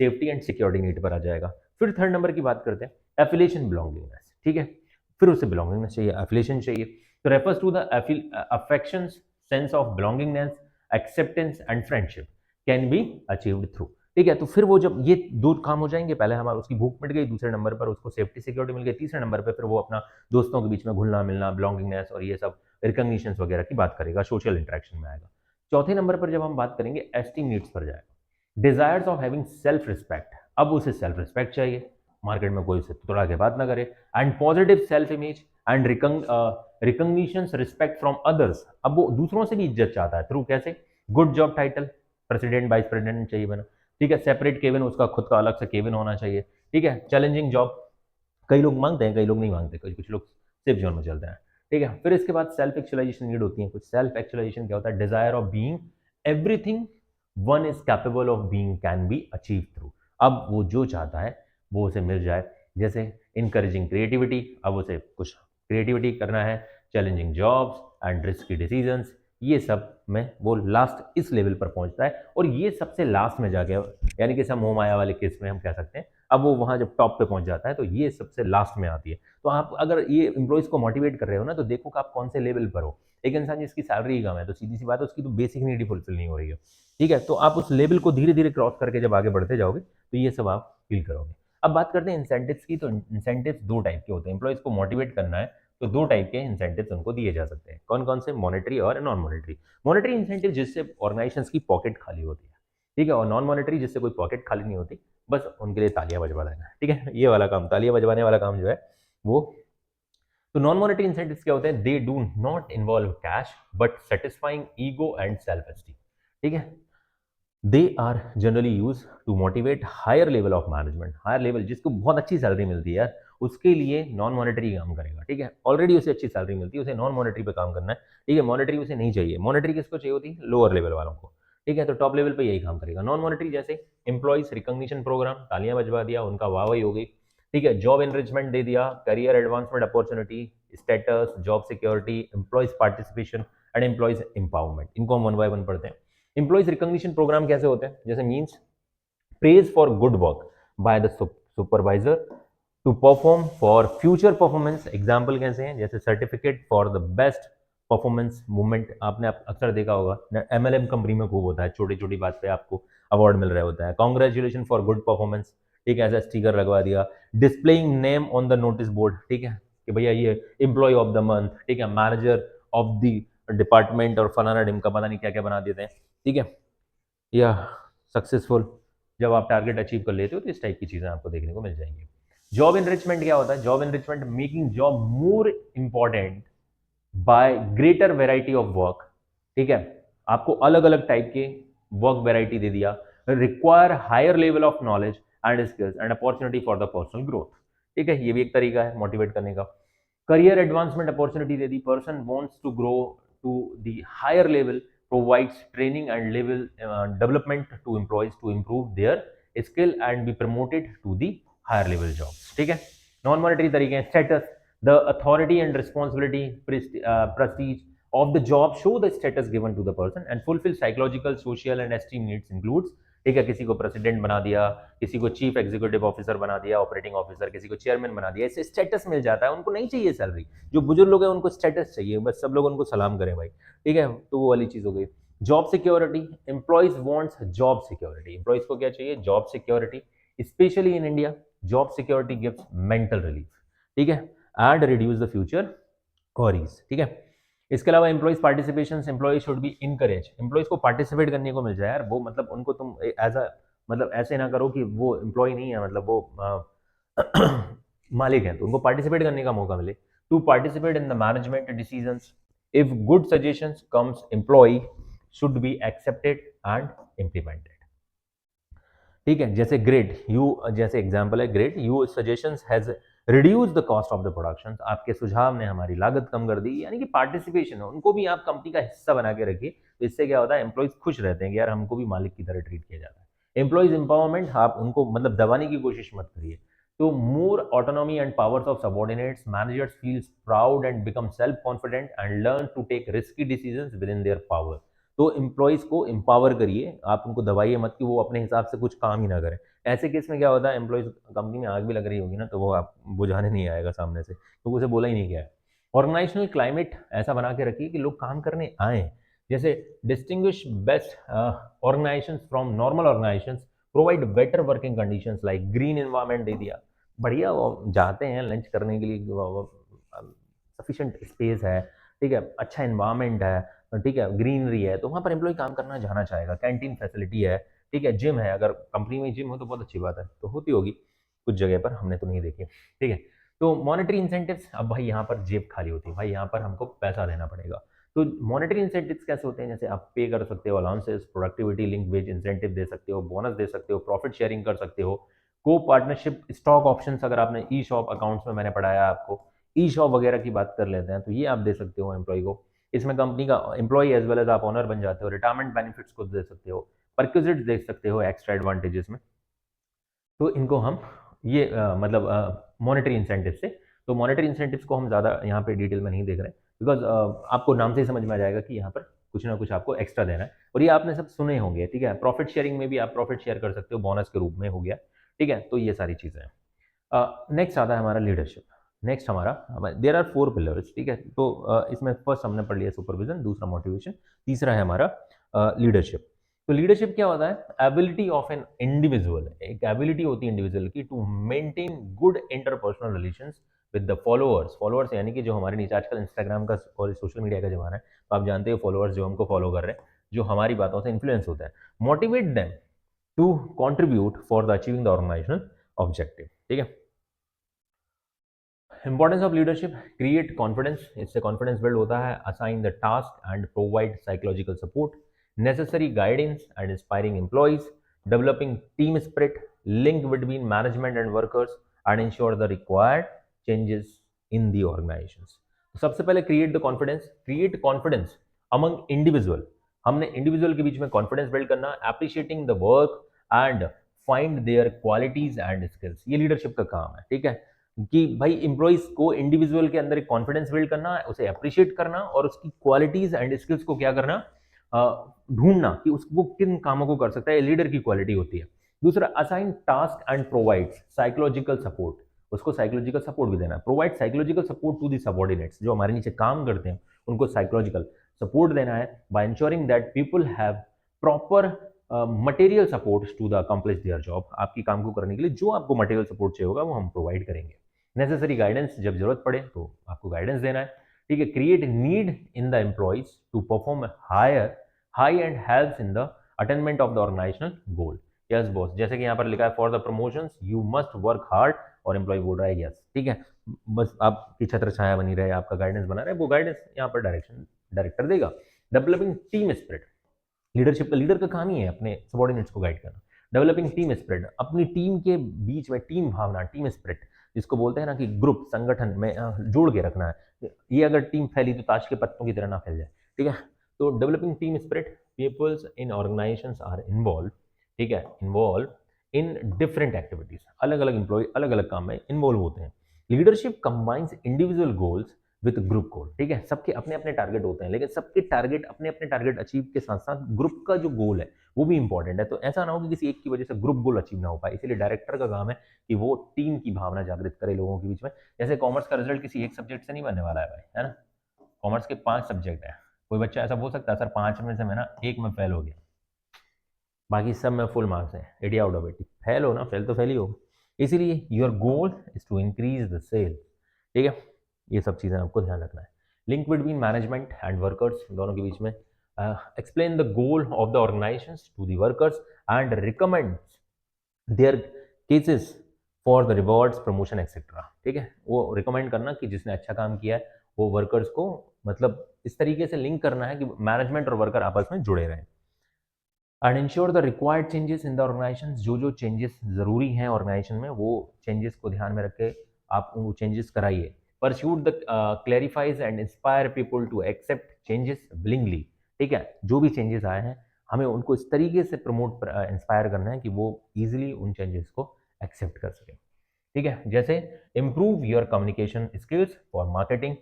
सेफ्टी एंड सिक्योरिटी नीड पर आ जाएगा। फिर थर्ड नंबर की बात करते हैं, एफिलिएशन बिलोंगिंगनेस, ठीक है, फिर उसे बिलोंगिंगनेस चाहिए, एफिलिएशन चाहिए, तो refers to the affection, sense of belongingness, acceptance and friendship can be achieved through, ठीक है। तो फिर वो जब ये दो काम हो जाएंगे, पहले हमारा उसकी भूख मिट गई, दूसरे नंबर पर उसको सेफ्टी सिक्योरिटी मिल गई, तीसरे नंबर पर फिर वो अपना दोस्तों के बीच में घुलना मिलना, बिलोंगिंगनेस और ये सब रिकॉग्निशन वगैरह की बात करेगा, सोशल इंटरेक्शन में आएगा। चौथे नंबर पर जब हम बात करेंगे, एस्टीम नीड्स पर जाएगा, desires of having self respect, अब उसे सेल्फ रिस्पेक्ट चाहिए, मार्केट में कोई उसे तोड़ा के बात ना करे, and positive self image and recognition, respect from others, अब वो दूसरों से भी इज्जत चाहता है, थ्रू कैसे, good job title, president vice president चाहिए बना, ठीक है, सेपरेट केबिन, उसका खुद का अलग से केबिन होना चाहिए, ठीक है, चैलेंजिंग जॉब, कई लोग मांगते हैं, कई लोग नहीं मांगते, कुछ लोग सेफ जोन में चलते हैं, ठीक है। फिर इसके बाद सेल्फ एक्चुअलाइजेशन नीड होती है कुछ। सेल्फ एक्चुअलाइजेशन क्या होता है, desire of being everything one is capable of being can be achieve through, अब वो जो चाहता है वो उसे मिल जाए, जैसे इनकरेजिंग क्रिएटिविटी, अब उसे कुछ क्रिएटिविटी करना है, challenging jobs and risky decisions, ये सब में वो लास्ट इस लेवल पर पहुंचता है, और ये सबसे लास्ट में जाके, यानी कि सब मोह माया वाले केस में हम कह सकते हैं, अब वो वहां जब टॉप पे पहुंच जाता है तो ये सबसे लास्ट में आती है। तो आप अगर ये एम्प्लॉयज को मोटिवेट कर रहे हो ना, तो देखो कि आप कौन से लेवल पर हो। एक इंसान जिसकी सैलरी कम है, तो सीधी सी बात है उसकी तो बेसिक नीड ही फुलफिल नहीं हो रही है, ठीक है, तो आप उस लेवल को धीरे धीरे क्रॉस करके जब आगे बढ़ते जाओगे तो ये सब आप फील करोगे। अब बात करते हैं इंसेंटिव्स की, तो इंसेंटिव्स दो टाइप के होते हैं, एम्प्लॉयज को मोटिवेट करना है तो दो टाइप के इंसेंटिव्स उनको दिए जा सकते हैं, कौन कौन से, मॉनेटरी और नॉन मॉनेटरी। मॉनेटरी इंसेंटिव जिससे ऑर्गेनाइजेशंस की पॉकेट खाली होती है, ठीक है, और नॉन मॉनेटरी जिससे कोई पॉकेट खाली नहीं होती, बस उनके लिए तालियां बजवा देना है, ठीक है, ये वाला काम, तालियां बजवाने वाला काम जो है वो। तो नॉन मॉनेटरी इंसेंटिव्स क्या होते हैं, they do not involve cash but satisfying ego and self esteem, ठीक है, they are generally use to motivate higher level of management, higher level जिसको बहुत अच्छी सैलरी मिलती है यार, उसके लिए नॉन मॉनेटरी काम करेगा, ठीक है, ऑलरेडी उसे अच्छी सैलरी मिलती है, उसे नॉन मॉनेटरी पे काम करना है, ठीक है, मॉनेटरी उसे नहीं चाहिए, मॉनेटरी किसको चाहिए होती है, लोअर लेवल वालों को, ठीक है, तो टॉप लेवल पे यही काम करेगा। नॉन मॉनेटरी जैसे एम्प्लॉइज रिकॉग्निशन प्रोग्राम, तालियां बजवा दिया, उनका वाहवाही हो गई, ठीक है, जॉब एनरिचमेंट दे दिया, career advancement opportunity, status, job security, employees participation and employees empowerment, इनको हम वन बाय वन पढ़ते हैं। एम्प्लॉइज रिकॉग्निशन प्रोग्राम कैसे होते हैं, जैसे means praise for good work by the supervisor to perform for future performance, example कैसे हैं, जैसे certificate for the best performance movement, आपने अक्सर देखा होगा एमएलएम कंपनी में खूब होता है, छोटी छोटी बात पे आपको अवार्ड मिल रहा होता है, कॉन्ग्रेचुलेशन फॉर गुड परफॉर्मेंस, ठीक है, ऐसा स्टिकर लगवा दिया, displaying name on the notice board, ठीक है, कि भैया ये एम्प्लॉय ऑफ द मंथ, ठीक है, मैनेजर ऑफ द डिपार्टमेंट और फलाना डिम का पता नहीं क्या क्या बना देते हैं, ठीक है, या सक्सेसफुल जब आप टारगेट अचीव कर लेते हो, तो इस टाइप की चीजें आपको देखने को मिल जाएंगी। जॉब इनरिचमेंट क्या होता है, job enrichment making job more important by greater variety of work, ठीक है, आपको अलग अलग टाइप के वर्क वेराइटी दे दिया, require higher level of knowledge and skills and opportunity for the personal growth, ठीक है, ये भी एक तरीका है मोटिवेट करने का। करियर एडवांसमेंट अपॉर्चुनिटी दे दी, person wants to grow to the higher level, provides training and level development to employees to improve their skill and be promoted to the higher level jobs, ठीक है। Non monetary तरीके हैं, status, the authority and responsibility, prestige of the job show the status given to the person and fulfill psychological, social and esteem needs includes, ठीक है, किसी को president बना दिया, किसी को चीफ एग्जीक्यूटिव ऑफिसर बना दिया, ऑपरेटिंग ऑफिसर, किसी को चेयरमैन बना दिया, इससे स्टेटस मिल जाता है, उनको नहीं चाहिए सैलरी, जो बुजुर्ग लोग हैं उनको स्टेटस चाहिए, बस सब लोग उनको सलाम करें भाई, ठीक है, तो वो वाली चीज हो गई। Job security, employees wants job security, employees को क्या चाहिए, job security, specially in India job security gives mental relief, ठीक है, and reduce the future worries, ठीक है। इसके अलावा employees participation, employees should be encourage, employees को पार्टिसिपेट करने को मिल जाए यार, वो मतलब उनको तुम एज अ, मतलब ऐसे ना करो कि वो एम्प्लॉय नहीं है, मतलब वो मालिक है, तो उनको पार्टिसिपेट करने का मौका मिले, to participate in the management decisions, if good suggestions comes employee should be accepted and implemented, ठीक है, जैसे ग्रेड यू, जैसे एग्जांपल है grade you suggestions has reduce the cost of the production, आपके सुझाव ने हमारी लागत कम कर दी, यानी कि पार्टिसिपेशन है, उनको भी आप कंपनी का हिस्सा बना के रखिए, तो इससे क्या होता है, एम्प्लॉइज खुश रहते हैं कि यार हमको भी मालिक की तरह ट्रीट किया जाता है। एम्प्लॉइज एम्पावरमेंट, आप उनको मतलब दबाने की कोशिश मत करिए, तो more autonomy and powers of subordinates, managers feels proud and become self-confident and learn to take risky decisions within their power. तो एम्प्लॉयज़ को एम्पावर करिए, आप उनको दबाइए मत कि वो अपने हिसाब से कुछ काम ही ना करें। ऐसे केस में क्या होता है, एम्प्लॉयज़ कंपनी में आग भी लग रही होगी ना, तो वो आप बुझाने नहीं आएगा सामने से, क्योंकि उसे बोला ही नहीं गया है। ऑर्गेनाइजेशनल क्लाइमेट ऐसा बना के रखिए कि लोग काम करने आएँ। जैसे distinguish best organisations from normal organisations, provide better working conditions like green environment दे दिया, बढ़िया वो जाते हैं लंच करने के लिए, सफिशिएंट स्पेस है, ठीक है, अच्छा एनवायरनमेंट है, ठीक है, ग्रीनरी है, तो वहाँ पर एम्प्लॉय काम करना जाना चाहेगा। कैंटीन फैसिलिटी है, ठीक है, जिम है, अगर कंपनी में जिम हो तो बहुत अच्छी बात है, तो होती होगी कुछ जगह पर, हमने तो नहीं देखी, ठीक है। तो मॉनेटरी इंसेंटिव्स, अब भाई यहाँ पर जेब खाली होती है, भाई यहाँ पर हमको पैसा देना पड़ेगा। तो मॉनेटरी इंसेंटिव्स कैसे होते हैं, जैसे आप पे कर सकते हो allowances, productivity link wage incentive दे सकते हो, बोनस दे सकते हो, प्रॉफिट शेयरिंग कर सकते हो, को पार्टनरशिप, स्टॉक ऑप्शंस, अगर आपने ई शॉप अकाउंट्स में मैंने पढ़ाया आपको, ई शॉप वगैरह की बात कर लेते हैं, तो ये आप दे सकते हो एम्प्लॉय को। इसमें कंपनी का एम्प्लॉय एज वेल एज आप ओनर बन जाते हो, रिटायरमेंट बेनिफिट्स को दे सकते हो, परक्विजिट्स दे सकते हो एक्स्ट्रा एडवांटेजेस में। तो इनको हम ये मतलब मॉनेटरी इंसेंटिव से, तो मॉनेटरी इंसेंटिव्स को हम ज़्यादा यहाँ पे डिटेल में नहीं देख रहे, बिकॉज आपको नाम से ही समझ में आ जाएगा कि यहाँ पर कुछ ना कुछ आपको एक्स्ट्रा देना है, और ये आपने सब सुने होंगे, ठीक है। प्रॉफिट शेयरिंग में भी आप प्रॉफिट शेयर कर सकते हो, बोनस के रूप में हो गया, ठीक है। तो ये सारी चीज़ें हैं। नेक्स्ट आता है हमारा लीडरशिप। नेक्स्ट हमारा, देयर आर 4 पिलर्स, ठीक है। तो इसमें फर्स्ट हमने पढ़ लिया सुपरविजन, दूसरा मोटिवेशन, तीसरा है हमारा लीडरशिप। तो लीडरशिप क्या होता है, एबिलिटी ऑफ एन इंडिविजुअल, एक एबिलिटी होती है इंडिविजुअल की to maintain good interpersonal relations with the followers. Followers यानी कि जो हमारे नीचे आजकल इंस्टाग्राम का और सोशल मीडिया का जमाना है, तो आप जानते हो फॉलोअर्स जो हमको फॉलो कर रहे हैं, जो हमारी बातों से इन्फ्लुएंस होता है। Motivate them to contribute for the achieving the organisational objective, ठीक है। Importance of leadership, create confidence, इससे कॉन्फिडेंस बिल्ड होता है, assign the task and provide psychological support, necessary guidance and inspiring employees, developing team spirit, link between management and workers and ensure the required changes in the organisation. सबसे पहले create the confidence, create confidence among individual, हमने individual के बीच में confidence build करना, appreciating the work and find there qualities and skills, ये leadership का काम है, ठीक है। कि भाई इंप्लॉइज को इंडिविजुअल के अंदर एक कॉन्फिडेंस बिल्ड करना, उसे अप्रिशिएट करना और उसकी क्वालिटीज एंड स्किल्स को क्या करना, ढूंढना कि वो किन कामों को कर सकता है, लीडर की क्वालिटी होती है। दूसरा, assign task and provide psychological support, उसको साइकोलॉजिकल सपोर्ट भी देना, provide psychological support to the subordinates, जो हमारे नीचे काम करते हैं उनको साइकोलॉजिकल सपोर्ट देना है, by ensuring that people have proper material support to the accomplish their job, आपकी काम को करने के लिए जो आपको मटेरियल सपोर्ट चाहिए होगा वो हम प्रोवाइड करेंगे। नेसेसरी गाइडेंस, जब जरूरत पड़े तो आपको गाइडेंस देना है, ठीक है। Create need in the employees to perform higher high and helps in the attainment of the organisational goal. Yes boss, जैसे कि यहाँ पर लिखा है for the promotions you must work hard, और एम्प्लॉय बोल रहा है यस, ठीक है। बस आपकी छत्र छाया बनी रहे, आपका गाइडेंस बना रहे, वो गाइडेंस यहाँ पर डायरेक्टर देगा। डेवलपिंग टीम स्पिरिट, लीडरशिप का, लीडर का काम ही है अपने सबॉर्डिनेट्स को गाइड करना। डेवलपिंग टीम स्पिरिट, अपनी टीम के बीच में टीम भावना, टीम स्पिरिट जिसको बोलते हैं ना कि ग्रुप संगठन में जोड़ के रखना है, ये अगर टीम फैली तो ताश के पत्तों की तरह ना फैल जाए, ठीक है। तो developing team spirit, peoples in organisations are involve, ठीक है, इन्वॉल्व इन डिफरेंट एक्टिविटीज, अलग अलग इंप्लॉय अलग अलग काम में इन्वॉल्व होते हैं। Leadership combines individual goals with group गोल, ठीक है। सबके अपने अपने टारगेट होते हैं, लेकिन सबके टारगेट अपने अपने टारगेट अचीव के साथ साथ ग्रुप का जो गोल है वो भी इंपॉर्टेंट है। तो ऐसा ना हो कि किसी एक की वजह से ग्रुप गोल अचीव ना हो पाए, इसलिए डायरेक्टर का काम है कि वो टीम की भावना जागृत करे लोगों के बीच में। जैसे कॉमर्स का रिजल्ट किसी एक सब्जेक्ट से नहीं बनने वाला है भाई, है ना। कॉमर्स के 5 सब्जेक्ट है, कोई बच्चा ऐसा बोल सकता है सर 5 में से मैं ना एक में फेल हो गया, बाकी सब में फुल मार्क्स है, 80 आउट ऑफ 80, फेल हो ना, फेल तो फेल ही हो। इसीलिए your goal is to increase the sale, ठीक है। ये सब चीज़ें आपको ध्यान रखना है। Link between management and workers, दोनों के बीच में, explain the goal of the organisation to the workers and recommend their cases for the rewards promotion etcetera, ठीक है। वो रिकमेंड करना कि जिसने अच्छा काम किया है वो वर्कर्स को, मतलब इस तरीके से लिंक करना है कि मैनेजमेंट और वर्कर आपस में जुड़े रहें। And ensure the required changes in the organisation, जो जो चेंजेस जरूरी हैं ऑर्गेनाइजेशन में वो चेंजेस को ध्यान में रख के आप वो चेंजेस कराइए। Pursuit the clarifies and inspire people to accept changes willingly, ठीक है। जो भी चेंजेस आए हैं हमें उनको इस तरीके से प्रमोट इंस्पायर करना है कि वो ईजिली उन चेंजेस को एक्सेप्ट कर सकें। ठीक है, जैसे improve your communication skills for marketing,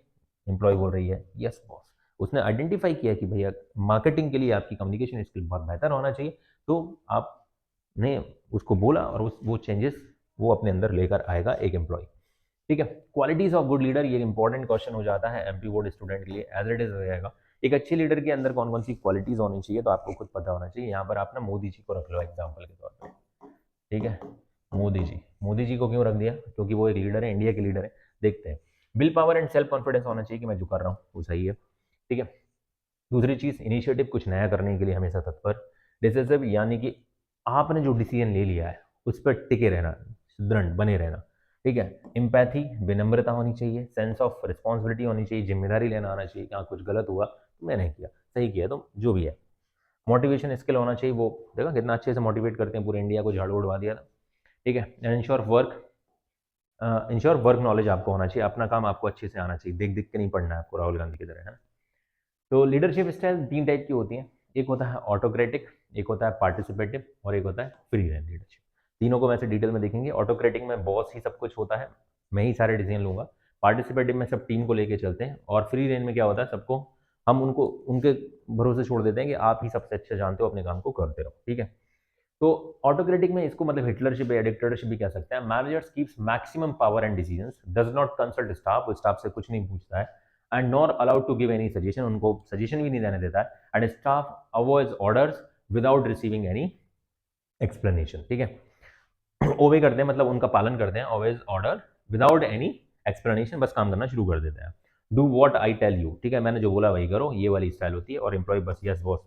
employee बोल रही है यस बॉस। उसने आइडेंटिफाई किया कि भैया मार्केटिंग के लिए आपकी कम्युनिकेशन स्किल बहुत बेहतर होना चाहिए, तो आपने उसको बोला और वो चेंजेस वो अपने अंदर लेकर आएगा एक एम्प्लॉय। ठीक है, क्वालिटीज ऑफ गुड लीडर, ये इंपॉर्टेंट क्वेश्चन हो जाता है एमपी बोर्ड स्टूडेंट के लिए, एज इट इज हो जाएगा। एक अच्छे लीडर के अंदर कौन कौन सी क्वालिटीज होनी चाहिए, तो आपको खुद पता होना चाहिए। यहाँ पर आप ना मोदी जी को रख लो एग्जाम्पल के तौर पर। ठीक है, मोदी जी को क्यों रख दिया, क्योंकि वो एक लीडर है, इंडिया के लीडर है। देखते हैं, will power and self confidence होना चाहिए कि मैं जो कर रहा हूँ वो सही है। ठीक है, दूसरी चीज इनिशिएटिव, कुछ नया करने के लिए हमेशा तत्पर। डिसिसिव, यानी कि आपने जो डिसीजन ले लिया है उस पर टिके रहना, दृढ़ बने रहना। ठीक है, एम्पैथी, विनम्रता होनी चाहिए। सेंस ऑफ रिस्पॉन्सिबिलिटी होनी चाहिए, जिम्मेदारी लेना आना चाहिए कि हाँ कुछ गलत हुआ तो मैंने किया, सही किया तो जो भी है। मोटिवेशन स्किल होना चाहिए, वो देखा कितना अच्छे से मोटिवेट करते हैं, पूरे इंडिया को झाड़ू उड़वा दिया था। ठीक है, इंश्योर वर्क नॉलेज आपको होना चाहिए, अपना काम आपको अच्छे से आना चाहिए, देख देख के नहीं पढ़ना है आपको राहुल गांधी की तरह, है ना। तो लीडरशिप स्टाइल 3 टाइप की होती हैं, एक होता है ऑटोक्रेटिक, एक होता है पार्टिसिपेटिव और एक होता है फ्री रेंज लीडरशिप। तीनों को वैसे डिटेल में देखेंगे। ऑटोक्रेटिक में बॉस ही सब कुछ होता है, मैं ही सारे डिसीजन लूंगा। पार्टिसिपेटिव में सब टीम को लेके चलते हैं। और फ्री रेंज में क्या होता है, सबको हम उनको उनके भरोसे छोड़ देते हैं कि आप ही सबसे अच्छा जानते हो, अपने काम को करते रहो। ठीक है, तो ऑटोक्रेटिक में इसको मतलब हिटलरशिप या डिक्टेटरशिप भी कह सकते हैं। Managers keeps maximum power and decisions, does not consult staff, वो स्टाफ से कुछ नहीं पूछता है। And not allowed to give any suggestion, उनको सजेशन भी नहीं देने देता है। And staff avoids orders without receiving any explanation. ठीक है, ओवे करते हैं, मतलब उनका पालन करते हैं, always order without any explanation, बस काम करना शुरू कर देते हैं। Do what I tell you, ठीक है, मैंने जो बोला वही करो, ये वाली स्टाइल होती है। और एम्प्लॉय बस यस बॉस,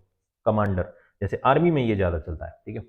कमांडर, जैसे आर्मी में ये ज्यादा चलता है। ठीक है,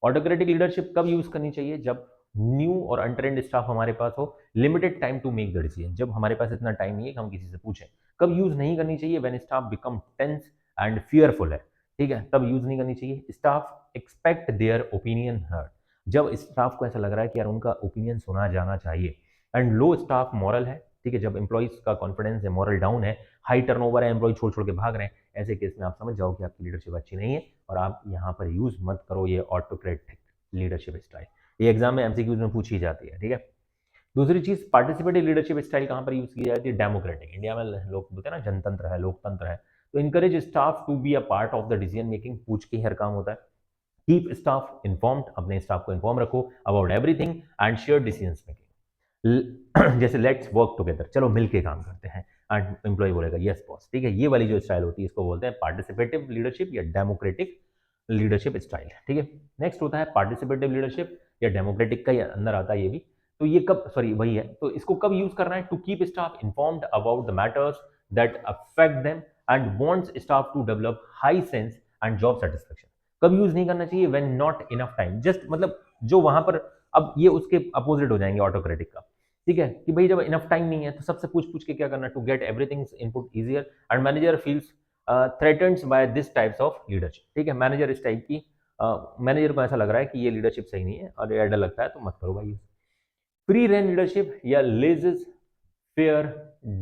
ऑटोक्रेटिक लीडरशिप कब यूज करनी चाहिए, जब न्यू और अनट्रेंड स्टाफ हमारे पास हो, limited time to make the decision, जब हमारे पास इतना टाइम नहीं है कि हम किसी से पूछें। कब यूज नहीं करनी चाहिए, when staff become tense and fearful है। ठीक है, तब यूज नहीं करनी चाहिए। Staff expect their opinion heard, जब स्टाफ को ऐसा लग रहा है कि यार उनका ओपिनियन सुना जाना चाहिए। एंड लो स्टाफ मॉरल है, ठीक है, जब एम्प्लॉइज का कॉन्फिडेंस है, मॉरल डाउन है, हाई टर्नओवर है, एम्प्लॉय छोड़ छोड़ के भाग रहे हैं, ऐसे केस में आप समझ जाओ कि आपकी लीडरशिप अच्छी नहीं है और आप यहाँ पर यूज मत करो ये ऑटोक्रेटिक लीडरशिप स्टाइल। ये एग्जाम में एमसीक्यूज में पूछी जाती है। ठीक है, दूसरी चीज पार्टिसिपेटिव लीडरशिप स्टाइल कहां पर यूज की जाती है, डेमोक्रेटिक। इंडिया में लोग बोलते हैं ना जनतंत्र है, लोकतंत्र है। तो encourage staff to be a part of the decision making, पूछ के हर काम होता है। कीप स्टाफ इन्फॉर्म्ड, अपने स्टाफ को इन्फॉर्म रखो about everything and share decision making. जैसे लेट्स वर्क टुगेदर, चलो मिलके काम करते हैं। एंड एम्प्लॉय बोलेगा यस बॉस। ठीक है, ये वाली जो स्टाइल होती है इसको बोलते हैं पार्टिसिपेटिव लीडरशिप या डेमोक्रेटिक लीडरशिप स्टाइल। ठीक है, नेक्स्ट होता है पार्टिसिपेटिव लीडरशिप या डेमोक्रेटिक का ही अंदर आता है ये भी। तो ये कब, सॉरी वही है, तो इसको कब यूज करना है, to keep staff informed about the matters that affect them and wants staff to develop high sense and job satisfaction. कब यूज नहीं करना चाहिए, when not enough time, just मतलब जो वहां पर, अब ये उसके अपोजिट हो जाएंगे ऑटोक्रेटिक का। ठीक है, कि भाई जब इनफ टाइम नहीं है तो सबसे पूछ पूछ के क्या करना, to get everything input easier and manager feels threatened by this types of leadership. ठीक है, मैनेजर इस टाइप की, मैनेजर को ऐसा लग रहा है कि ये लीडरशिप सही नहीं है और ये डर लगता है तो मत करो भाई। फ्री रेन लीडरशिप या लेजिस फेयर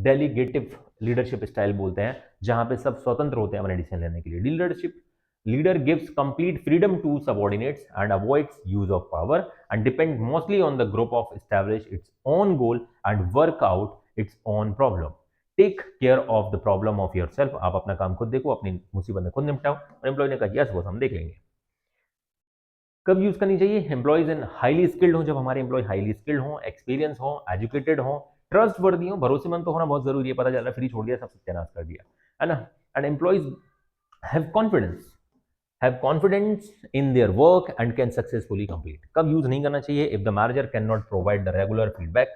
डेलीगेटिव लीडरशिप स्टाइल बोलते हैं, जहां पे सब स्वतंत्र होते हैं अपने डिसीजन लेने के लिए। Leadership leader gives complete freedom to subordinates and avoids use of power and depend mostly on the group of establish its own goal and work out its own problem. Take care of the problem of yourself, आप अपना काम खुद देखो, अपनी मुसीबत में खुद निपटाओ। और एम्प्लॉय ने कहा यस बॉस हम देख लेंगे। कब यूज करनी चाहिए, एम्प्लॉयज इन हाईली स्किल्ड हो, जब हमारे एम्प्लॉय हाईली स्किल्ड हो, एक्सपीरियंस हो, एजुकेटेड हो, ट्रस्ट वर्दी हो, भरोसेमंद तो होना बहुत जरूरी है, पता चला फ्री छोड़ दिया सब सत्यानाश कर दिया, है ना। And employees have confidence in their work and can successfully complete. कब यूज नहीं करना चाहिए, if the manager can not provide the regular feedback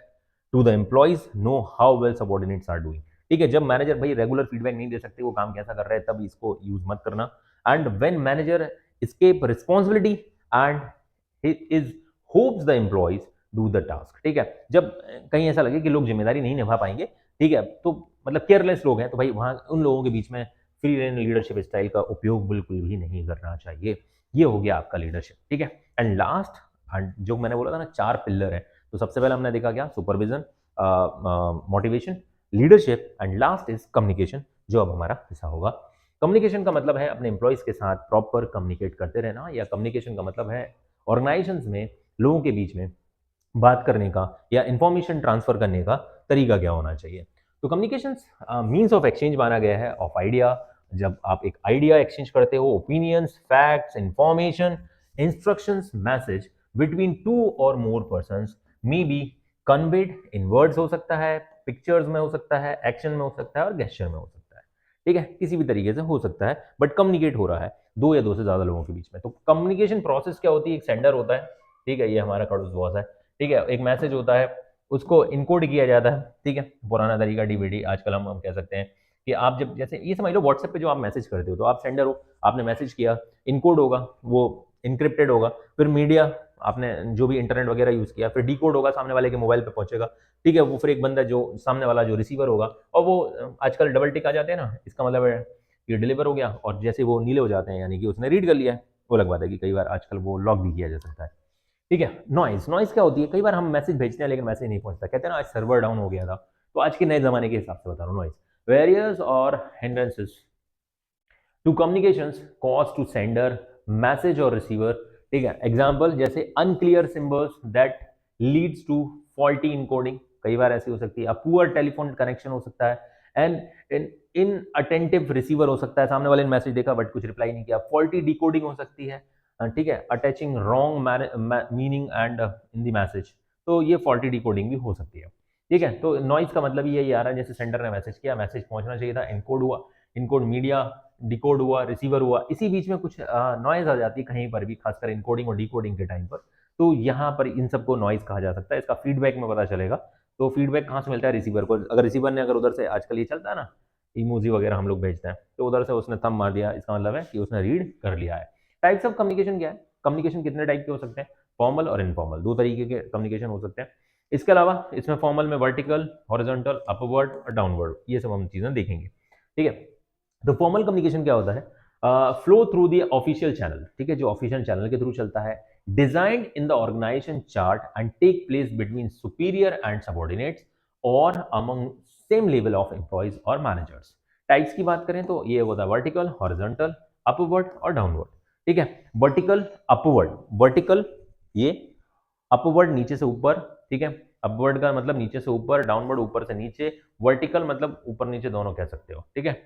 to the employees know how well subordinates are doing. ठीक है, जब मैनेजर भाई regular feedback नहीं दे सकते वो काम कैसा कर रहे हैं, तब इसको यूज मत करना। And when manager escape responsibility and he is hopes the employees do the task। ठीक है, जब कहीं ऐसा लगे कि लोग जिम्मेदारी नहीं निभा पाएंगे, ठीक है, तो मतलब केयरलेस लोग हैं, तो भाई वहां उन लोगों के बीच में फ्री रेन लीडरशिप स्टाइल का उपयोग बिल्कुल भी नहीं करना चाहिए। ये हो गया आपका लीडरशिप। ठीक है, एंड लास्ट, जो मैंने बोला था ना 4 पिलर है, तो सबसे पहले हमने देखा क्या, supervision, motivation, leadership and last is communication, जो अब हमारा हिस्सा होगा। कम्युनिकेशन का मतलब है अपने एम्प्लॉयज के साथ प्रॉपर कम्युनिकेट करते रहना, या कम्युनिकेशन का मतलब है ऑर्गेनाइजेशंस में लोगों के बीच में बात करने का या इंफॉर्मेशन ट्रांसफर करने का तरीका क्या होना चाहिए। तो कम्युनिकेशन मीन्स ऑफ एक्सचेंज माना गया है ऑफ आइडिया। जब आप एक आइडिया एक्सचेंज करते हो, opinions, facts, information, instructions, message between two और more persons may be conveyed in words हो सकता है, पिक्चर्स में हो सकता है, एक्शन में हो सकता है और गेस्चर में हो सकता है। ठीक है, किसी भी तरीके से हो सकता है, बट कम्युनिकेट हो रहा है दो या दो से ज्यादा लोगों के बीच में। तो कम्युनिकेशन प्रोसेस क्या होती है, एक सेंडर होता है, ठीक है, ये हमारा खड़ूस बॉस है, ठीक है, एक मैसेज होता है, उसको इनकोड किया जाता है, ठीक है, पुराना तरीका डीवीडी, आजकल हम कह सकते हैं कि आप जब जैसे ये समझ लो व्हाट्सएप पे जो आप मैसेज करते हो, तो आप सेंडर हो, आपने मैसेज किया, इनकोड होगा, वो इनक्रिप्टेड होगा, फिर मीडिया आपने जो भी इंटरनेट वगैरह यूज किया, फिर डिकोड होगा, सामने वाले के मोबाइल पे पहुंचेगा, ठीक है, वो फिर एक बंदा जो सामने वाला जो रिसीवर होगा, और वो आजकल डबल टिक आ जाते हैं ना, इसका मतलब है ये डिलीवर हो गया, और जैसे वो नीले हो जाते हैं यानी कि उसने रीड कर लिया है, वो अलग बात है कि कई बार आजकल वो लॉक भी किया जा सकता है। ठीक है, नॉइज, नॉइज क्या होती है, कई बार हम मैसेज भेजते हैं लेकिन मैसेज नहीं पहुंचता, कहते हैं ना आज सर्वर डाउन हो गया था, तो आज के नए जमाने के हिसाब से बता रहा हूँ, नॉइज, वेरियस और hindrances to communications cause to sender, message और रिसीवर। ठीक है, एग्जांपल जैसे unclear symbols that leads to faulty encoding, कई बार ऐसी हो सकती है, पुअर टेलीफोन कनेक्शन हो सकता है, एंड इन अटेंटिव रिसीवर हो सकता है, सामने वाले ने मैसेज देखा बट कुछ रिप्लाई नहीं किया, फॉल्टी डिकोडिंग हो सकती है, ठीक है, attaching wrong meaning and in the message, तो ये फॉल्टी डिकोडिंग भी हो सकती है। ठीक है, तो नॉइज का मतलब यही आ रहा है, जैसे सेंडर ने मैसेज किया, मैसेज पहुंचना चाहिए था, इनकोड हुआ, इनकोड मीडिया डिकोड हुआ, रिसीवर हुआ, इसी बीच में कुछ नॉइज आ जाती है कहीं पर भी, खासकर इनकोडिंग और डिकोडिंग के टाइम पर, तो यहाँ पर इन सबको नॉइज कहा जा सकता है। इसका फीडबैक में पता चलेगा, तो फीडबैक कहाँ से मिलता है, रिसीवर को, अगर रिसीवर ने अगर उधर से, आजकल ये चलता है ना इमोजी वगैरह हम लोग भेजते हैं, तो उधर से उसने थंब मार दिया, इसका मतलब है कि उसने रीड कर लिया है। टाइप्स ऑफ कम्युनिकेशन क्या है, कम्युनिकेशन कितने टाइप के हो सकते हैं, फॉर्मल और इनफॉर्मल, दो तरीके के कम्युनिकेशन हो सकते हैं। इसके अलावा इसमें फॉर्मल में वर्टिकल, हॉरिजॉन्टल, अपवर्ड और डाउनवर्ड, ये सब हम चीजें देखेंगे। ठीक है, तो फॉर्मल कम्युनिकेशन क्या होता है, flow through the official channel, ठीक है, जो ऑफिशियल चैनल के थ्रू चलता है, designed in the organisation chart and take place between superior and subordinates और among same level of employees और मैनेजर्स। टाइप्स की बात करें तो ये होता है वर्टिकल, हॉरिजॉन्टल, अपवर्ड और डाउनवर्ड। ठीक है, वर्टिकल, अपवर्ड, वर्टिकल ये, अपवर्ड नीचे से ऊपर, ठीक है, अपवर्ड का मतलब नीचे से ऊपर, डाउनवर्ड ऊपर से नीचे, वर्टिकल मतलब ऊपर नीचे दोनों कह सकते हो। ठीक है,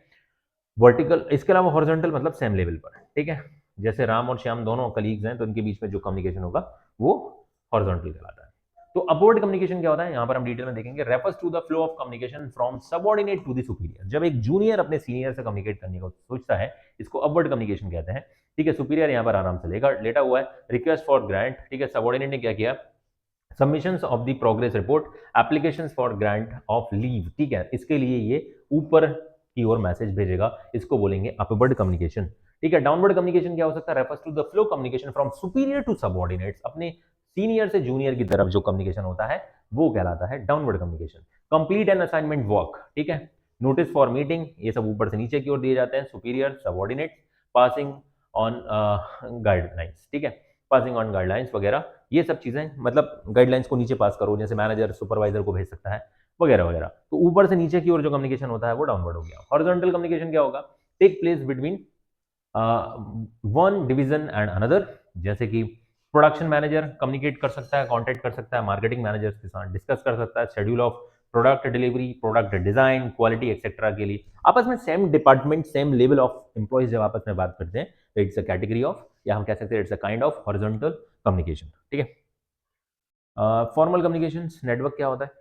वर्टिकल, इसके अलावा हॉरिजॉन्टल मतलब सेम लेवल पर। ठीक है, जैसे राम और श्याम दोनों कलीग्स हैं, तो इनके बीच में जो कम्युनिकेशन होगा वो हॉरिजॉन्टल कहलाता है। तो अपवर्ड कम्युनिकेशन क्या होता है, यहां पर हम डिटेल में देखेंगे, refers to the flow of communication from subordinate to the superior, जब एक जूनियर अपने सीनियर से कम्युनिकेट करने को सोचता है, इसको अपवर्ड कम्युनिकेशन कहते हैं। ठीक है, सुपीरियर यहां पर आराम से लेटा हुआ है, रिक्वेस्ट फॉर ग्रांट, ठीक है, सबऑर्डिनेट ने क्या किया, submissions of the progress report, applications for grant of leave, ठीक है, इसके लिए ये ऊपर की ओर मैसेज भेजेगा, इसको बोलेंगे अपवर्ड कम्युनिकेशन। ठीक है, डाउनवर्ड कम्युनिकेशन क्या हो सकता है, refers to the flow communication from superior to subordinates, अपने सीनियर से जूनियर की तरफ जो कम्युनिकेशन होता है वो कहलाता है downward communication. Complete and assignment work, ठीक है, नोटिस फॉर मीटिंग, ये सब ऊपर से नीचे की ओर दिए जाते हैं, superior, subordinate, passing on guidelines, ठीक है, पासिंग ऑन गाइडलाइंस वगैरह, ये सब चीजें मतलब गाइडलाइंस को नीचे पास करो, जैसे मैनेजर सुपरवाइजर को भेज सकता है वगैरह वगैरह। तो ऊपर से नीचे की ओर जो कम्युनिकेशन होता है वो डाउनवर्ड हो गया। हॉरिजॉन्टल कम्युनिकेशन क्या होगा, take place between one division and another, जैसे कि प्रोडक्शन मैनेजर कम्युनिकेट कर सकता है, कॉन्टेक्ट कर सकता है मार्केटिंग मैनेजर्स के साथ, डिस्कस कर सकता है schedule of product delivery, product design, quality etcetera के लिए, आपस में same department, same level of employees जब आपस में बात करते हैं, तो इट्स अ कैटेगरी ऑफ, या हम कह सकते हैं it's a kind of horizontal communication. ठीक है, फॉर्मल कम्युनिकेशन नेटवर्क क्या होता है,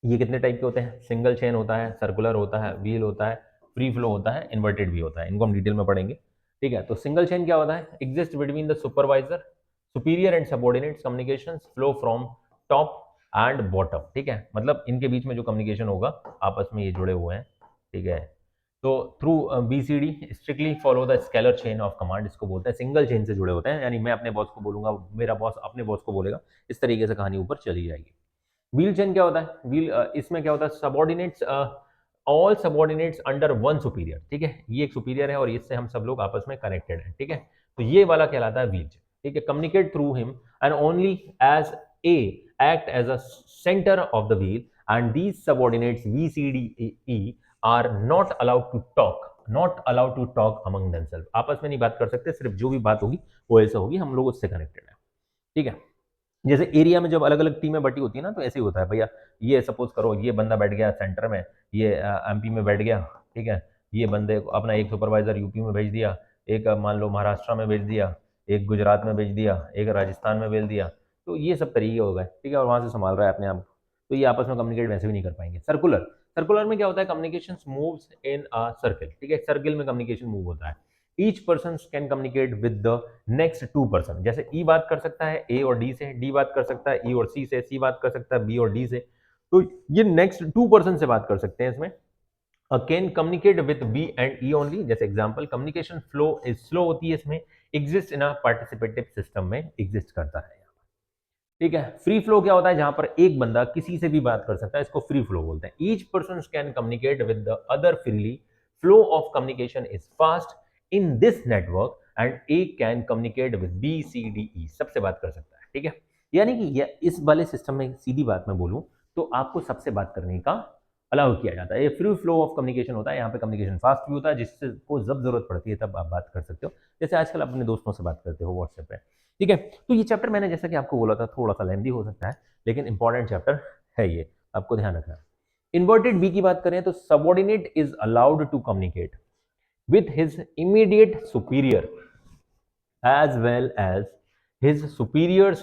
ये कितने टाइप के होते हैं, सिंगल चेन होता है, सर्कुलर होता है, व्हील होता है, फ्री फ्लो होता है, इन्वर्टेड भी होता है, इनको हम डिटेल में पढ़ेंगे। ठीक है, तो सिंगल चेन क्या होता है, exist between the supervisor, superior and subordinates, communication flow from top and bottom. ठीक है, मतलब इनके बीच में जो कम्युनिकेशन होगा आपस में ये जुड़े हुए हैं। ठीक है, तो through BCD strictly follow the scalar chain of command, इसको बोलते हैं, सिंगल चेन से जुड़े होते हैं, यानी मैं अपने बॉस को बोलूंगा, मेरा बॉस अपने बॉस को बोलेगा, इस तरीके से कहानी ऊपर चली जाएगी। व्हील चेन क्या होता है, व्हील इसमें क्या होता है, subordinates, all subordinates under one superior, ठीक है, ये एक सुपीरियर है और इससे हम सब लोग आपस में कनेक्टेड हैं। ठीक है, तो ये वाला कहलाता है व्हील चेन। ठीक है, communicate through him and only as a act as a center of the wheel and these subordinates B C D E are not allowed to talk, not allowed to talk among themselves, आपस में नहीं बात कर सकते, सिर्फ जो भी बात होगी वो ऐसे होगी, हम लोग उससे कनेक्टेड है। ठीक है, जैसे एरिया में जब अलग अलग टीमें बटी होती है ना, तो ऐसे ही होता है भैया। ये सपोज करो ये बंदा बैठ गया सेंटर में, ये एमपी में बैठ गया, ठीक है। ये बंदे को अपना एक सुपरवाइजर यूपी में भेज दिया, एक मान लो महाराष्ट्र में भेज दिया, एक गुजरात में भेज दिया, एक राजस्थान में भेज दिया। तो ये सब तरीके हो गए, ठीक है, और वहां से संभाल रहा है अपने आप। तो ये आपस में कम्युनिकेट वैसे भी नहीं कर पाएंगे। सर्कुलर, सर्कुलर में क्या होता है, communication moves in a circle, ठीक है, सर्किल में कम्युनिकेशन मूव होता है। Each person can communicate with the next to person. जैसे ई बात कर सकता है ए और डी से, डी बात कर सकता है ई और सी से, सी बात कर सकता है बी और डी से। तो ये नेक्स्ट टू पर्सन से बात कर सकते हैं इसमें। Can communicate with B and E only. जैसे example, communication flow is slow होती है इसमें, exist in a participative system में एग्जिस्ट करता है, ठीक है। फ्री फ्लो क्या होता है, जहां पर एक बंदा किसी से भी बात कर सकता है, इसको फ्री फ्लो बोलते हैं। Each person can communicate with the other freely, flow of communication is fast in this network and A can communicate with B C D E, सबसे बात कर सकता है, ठीक है। यानी कि इस वाले सिस्टम में सीधी बात में बोलूं तो आपको सबसे बात करने का अलाउ किया जाता है। ये फ्री फ्लो ऑफ कम्युनिकेशन होता है, यहाँ पे कम्युनिकेशन फास्ट भी होता है, जिससे को जब जरूरत पड़ती है तब आप बात कर सकते हो। जैसे आजकल अपने दोस्तों से बात करते हो व्हाट्सएप पे, ठीक है। तो ये चैप्टर मैंने जैसा कि आपको बोला था थोड़ा सा लेंदी हो सकता है, लेकिन इंपॉर्टेंट चैप्टर है ये, आपको ध्यान रखना है। इन्वर्टेड बी की बात करें तो subordinate is allowed to communicate with his immediate superior as well as his superior's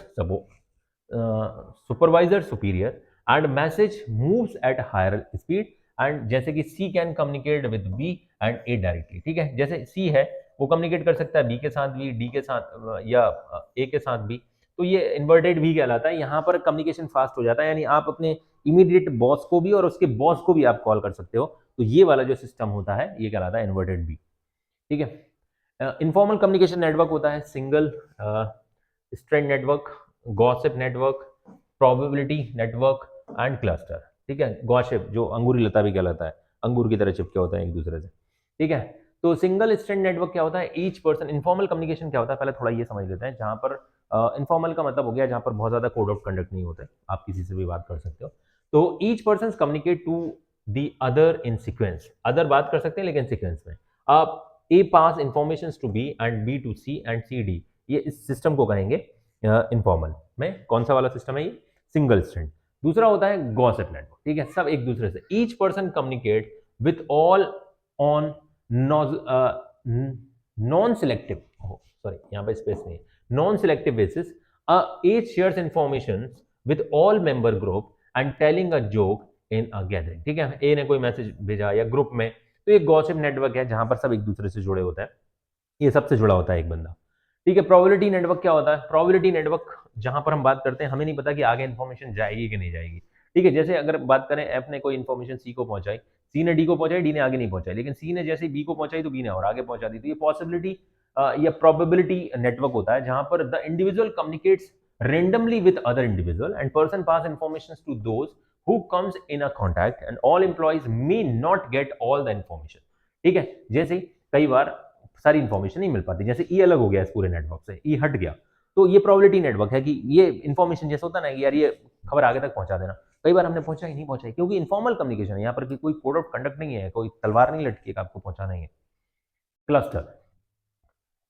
supervisor superior, and message moves at higher speed, and जैसे कि C can communicate with B and A directly, ठीक है। जैसे C है वो communicate कर सकता है B के साथ भी, D के साथ या A के साथ भी। तो ये इन्वर्टेड भी कहलाता है। यहाँ पर कम्युनिकेशन फास्ट हो जाता है, यानी आप अपने इमीडिएट बॉस को भी और उसके बॉस को भी आप कॉल कर सकते हो। तो ये वाला जो सिस्टम होता है ये कहलाता है इन्वर्टेड भी, ठीक है। इनफॉर्मल कम्युनिकेशन नेटवर्क होता है single strand network, gossip network, probability network and cluster, ठीक है। गॉसिप जो अंगूरी लता भी कहलाता है, अंगूर की तरह चिपके होते हैं एक दूसरे से, ठीक है। तो सिंगल स्ट्रैंड नेटवर्क क्या होता है, ईच पर्सन। इनफॉर्मल कम्युनिकेशन क्या होता है, पहले थोड़ा ये समझ लेते हैं। जहां पर इनफॉर्मल का मतलब हो गया जहां पर बहुत ज्यादा कोड ऑफ कंडक्ट नहीं होता है, आप किसी से भी बात कर सकते हो। तो each person communicate to the other in sequence, other बात कर सकते हैं लेकिन सीक्वेंस में। आप A pass information to B and B to C and C D, ये इस सिस्टम को कहेंगे इनफॉर्मल में। कौन सा वाला सिस्टम है ये, सिंगल स्ट्रैंड। दूसरा होता है गॉसिप नेटवर्क, ठीक है, सब एक दूसरे से। Each person communicate with all on non selective, sorry यहाँ पे स्पेस नहीं है, non selective basis. Each shares information with all member group and telling a joke in a gathering, ठीक है। ए ने कोई मैसेज भेजा या ग्रुप में, तो ये गॉसिप नेटवर्क है जहां पर सब एक दूसरे से जुड़े होते हैं, ये सबसे जुड़ा होता है एक बंदा, ठीक है। प्रोबेबिलिटी नेटवर्क क्या होता है, प्रोबेबिलिटी नेटवर्क जहां पर हम बात करते हैं हमें नहीं पता कि आगे इन्फॉर्मेशन जाएगी कि नहीं जाएगी, ठीक है। जैसे अगर बात करें एफ ने कोई इन्फॉर्मेशन सी को पहुंचाई, सी ने डी को पहुंचाई, डी ने आगे नहीं पहुंचाई, लेकिन सी ने जैसे बी को पहुंचाई तो बी ने और आगे पहुंचा दी। तो ये पॉसिबिलिटी या प्रोबेबिलिटी नेटवर्क होता है जहां पर the individual communicates randomly with other individual and person pass information to those who comes in a contact and all employees may not get all the information, ठीक है। जैसे कई बार सारी इंफॉर्मेशन नहीं मिल पाती, जैसे ई अलग हो गया इस पूरे नेटवर्क से, ई हट गया, तो ये प्रोबेबिलिटी नेटवर्क है कि ये इंफॉर्मेशन जैसा होता है ना कि यार ये खबर आगे तक पहुंचा देना, कई बार हमने पहुंचाई नहीं पहुंचाई, क्योंकि इनफॉर्मल कम्युनिकेशन है यहाँ पर कोई कोड ऑफ कंडक्ट नहीं है, कोई तलवार नहीं लटकी है आपको पहुंचाना ही है। Cluster,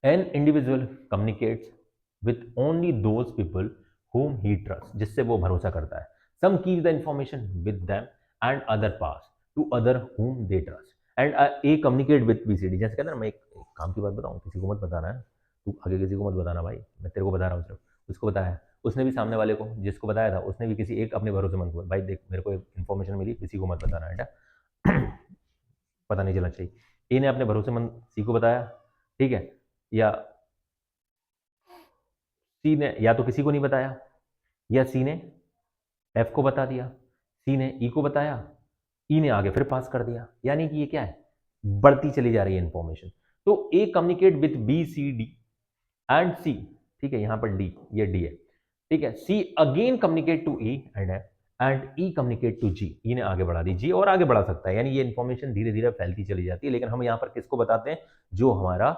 an individual communicates with only those people whom he trusts, जिससे वो भरोसा करता है। Some keep the information with them and other pass to other whom they trust and A communicate with BCD। जैसे कहते हैं ना, मैं एक काम की बात बताऊं, किसी को मत बताना है, तू आगे किसी को मत बताना भाई, मैं तेरे को बता रहा हूँ सिर्फ। उसको बताया, उसने भी सामने वाले को जिसको बताया था उसने भी किसी एक अपने भरोसेमंद को, भाई देख मेरे को एक इन्फॉर्मेशन मिली, किसी को मत बताना है, पता नहीं चलना चाहिए। ए ने अपने भरोसेमंद सी को बताया, ठीक है, या सी ने या तो किसी को नहीं बताया, या सी ने एफ को बता दिया, सी ने ई को बताया, ई ने आगे फिर पास कर दिया, यानी कि ये क्या है, बढ़ती चली जा रही है इंफॉर्मेशन। तो A communicate with B C D and C, ठीक है, यहां पर डी, ये डी है, ठीक है। C again communicate to E and F and E communicate to G, E ने आगे बढ़ा दी, जी और आगे बढ़ा सकता है, यानी ये इंफॉर्मेशन धीरे धीरे फैलती चली जाती है। लेकिन हम यहाँ पर किसको बताते हैं, जो हमारा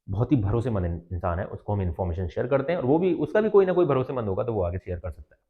बहुत ही भरोसेमंद इंसान है उसको हम इन्फॉर्मेशन शेयर करते हैं, और वो भी उसका भी कोई ना कोई भरोसेमंद होगा तो वो आगे शेयर कर सकता है।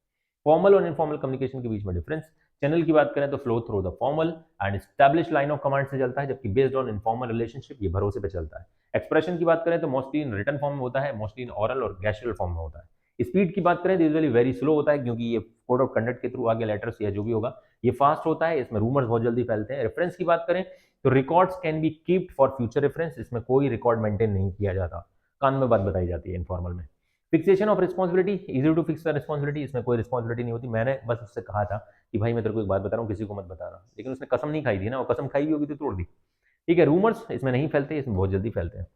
फॉर्मल और इनफॉर्मल कम्युनिकेशन के बीच में डिफरेंस, चैनल की बात करें तो flow through the formal and establish line of command से चलता है, जबकि बेस्ड ऑन इनफॉर्मल रिलेशनशिप ये भरोसे पे चलता है। एक्सप्रेशन की बात करें तो मोस्टली इन रिटन फॉर्म में होता है, मोस्टली इन ऑरल और गैस्ट्रल फॉर्म में होता है। स्पीड की बात करें तो यूजुअली वेरी स्लो होता है, क्योंकि ये कोड ऑफ कंडक्ट के थ्रू आगे लेटर्स या जो भी होगा ये फास्ट होता है, इसमें रूमर्स बहुत जल्दी फैलते हैं। रेफरेंस की बात करें तो records can be keeped for future reference, इसमें कोई रिकॉर्ड मेंटेन नहीं किया जाता, कान में बात बताई जाती है इनफॉर्मल में। Fixation of responsibility, easy to fix the responsibility, इसमें कोई रिस्पॉन्सिबिलिटी नहीं होती। मैंने बस उससे कहा था कि भाई मैं तेरे को एक बात बता रहा हूँ, किसी को मत बता रहा, लेकिन उसने कसम नहीं खाई थी ना, वो कसम खाई भी होगी तो तोड़ दी। ठीक है, रूमर्स इसमें नहीं फैलते, इसमें बहुत जल्दी फैलते हैं।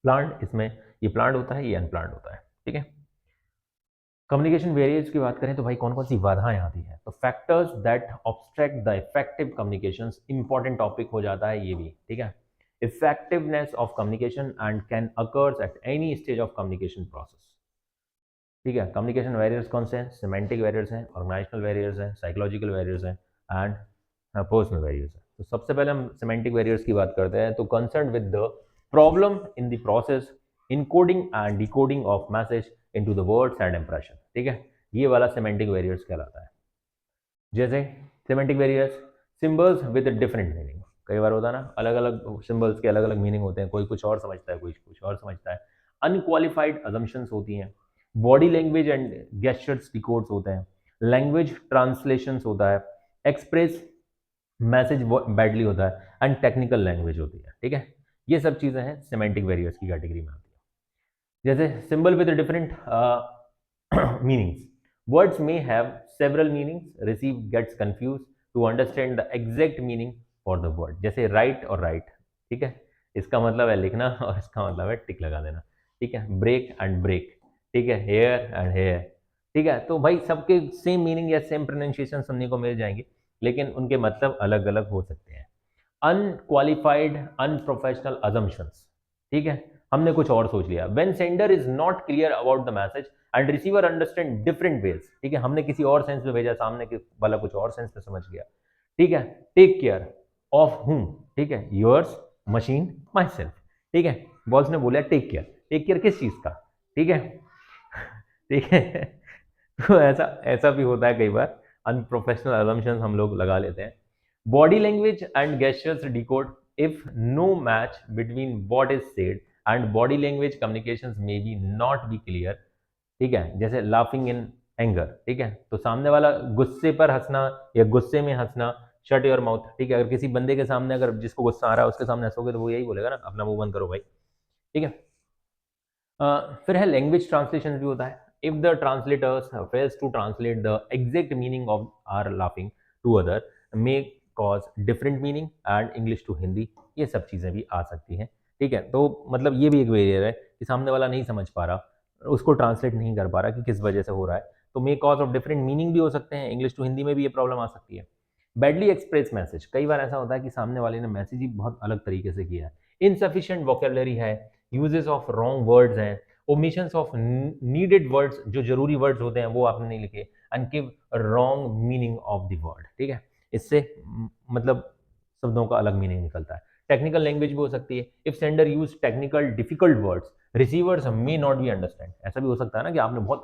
प्लांट, इसमें ये प्लांट होता है, ये अनप्लांट होता है। ठीक है, कम्युनिकेशन वेरिएज की बात करें तो भाई कौन कौन सी बाधाएं आती हैं, तो factors that obstruct the effective communications, important topic हो जाता है ये भी। ठीक है, effectiveness of communication and can occurs at any stage of communication process. ठीक है, कम्युनिकेशन वेरियर्स कौन से हैं, सिमेंटिक वेरियर्स हैं, ऑर्गेनाइजेशनल वेरियर्स हैं, साइकोलॉजिकल वेरियर्स हैं एंड पर्सनल वेरियर्स हैं। तो सबसे पहले हम सिमेंटिक वेरियर्स की बात करते हैं, तो concern with the problem in the process encoding and decoding of message into the words and impression. ठीक है, ये वाला सिमेंटिक वेरियर्स कहलाता है। जैसे semantic warriors, symbols with different meaning, कई बार होता है ना, अलग अलग सिंबल्स के अलग अलग मीनिंग होते हैं, कोई कुछ और समझता है, कोई कुछ और समझता है। अनक्वालिफाइड अजम्पशंस होती हैं, बॉडी लैंग्वेज एंड गेस्चर्स डिकोड्स होते हैं, लैंग्वेज ट्रांसलेशंस होता है, एक्सप्रेस मैसेज बैडली होता है एंड टेक्निकल लैंग्वेज होती है। ठीक है, ये सब चीज़ें हैं सिमेंटिक वेरियर्स की कैटेगरी में आती है। जैसे symbol with different meanings, words में have several meanings, receive gets confuse to understand the exact meaning for the word. जैसे राइट और राइट, ठीक है, इसका मतलब है लिखना और इसका मतलब है टिक लगा देना। ठीक है, ब्रेक एंड ब्रेक, ठीक है, हेयर एंड हेयर। ठीक है, तो भाई सबके सेम मीनिंग या सेम प्रोनाउंसिएशन सुनने को मिल जाएंगे, लेकिन उनके मतलब अलग अलग हो सकते हैं। अनक्वालिफाइड अनप्रोफेशनल अजम्पशंस, ठीक है, हमने कुछ और सोच लिया। When sender is not clear about the message and receiver understand different ways, ठीक है, हमने किसी और सेंस में भेजा, सामने के वाला कुछ और सेंस में समझ गया। ठीक है, टेक केयर ऑफ हुम, ठीक है, योर्स, मशीन, माई सेल्फ। ठीक है, बॉस ने बोला टेक केयर, टेक केयर किस चीज का? ठीक है, ठीक है, तो ऐसा ऐसा भी होता है कई बार, अनप्रोफेशनल assumptions हम लोग लगा लेते हैं। Body language and gestures decode if no match between what is said and body language communications may be not be clear। ठीक है, जैसे लाफिंग इन एंगर, ठीक है, तो सामने वाला गुस्से पर हंसना या गुस्से में हंसना, शट योर माउथ। ठीक है, अगर किसी बंदे के सामने, अगर जिसको गुस्सा आ रहा है उसके सामने हंसोगे तो वो यही बोलेगा ना, अपना मुंह बंद करो भाई। ठीक है, फिर है लैंग्वेज ट्रांसलेशन भी होता है। If the translators fails to translate the exact meaning of or laughing to other may cause different meaning and English to Hindi, ये सब चीज़ें भी आ सकती हैं। ठीक है, तो मतलब ये भी एक वेरियर है कि सामने वाला नहीं समझ पा रहा, उसको ट्रांसलेट नहीं कर पा रहा कि किस वजह से हो रहा है, तो may cause of different meaning भी हो सकते हैं, इंग्लिश टू हिंदी में भी ये प्रॉब्लम आ सकती है। बैडली एक्सप्रेस मैसेज, कई बार ऐसा होता है कि सामने वाले ने मैसेज ही बहुत अलग तरीके से किया है, इनसफिशिएंट वोकेबलरी है, यूजेस ऑफ रॉन्ग वर्ड्स हैं, ओमिशंस ऑफ नीडेड वर्ड्स, जो जरूरी वर्ड्स होते हैं वो आपने नहीं लिखे, and give wrong meaning of the word. ठीक है, इससे मतलब शब्दों का अलग मीनिंग निकलता है। टेक्निकल लैंग्वेज भी हो सकती है, if sender use technical difficult words receivers may not be understand. ऐसा भी हो सकता है ना कि आपने बहुत,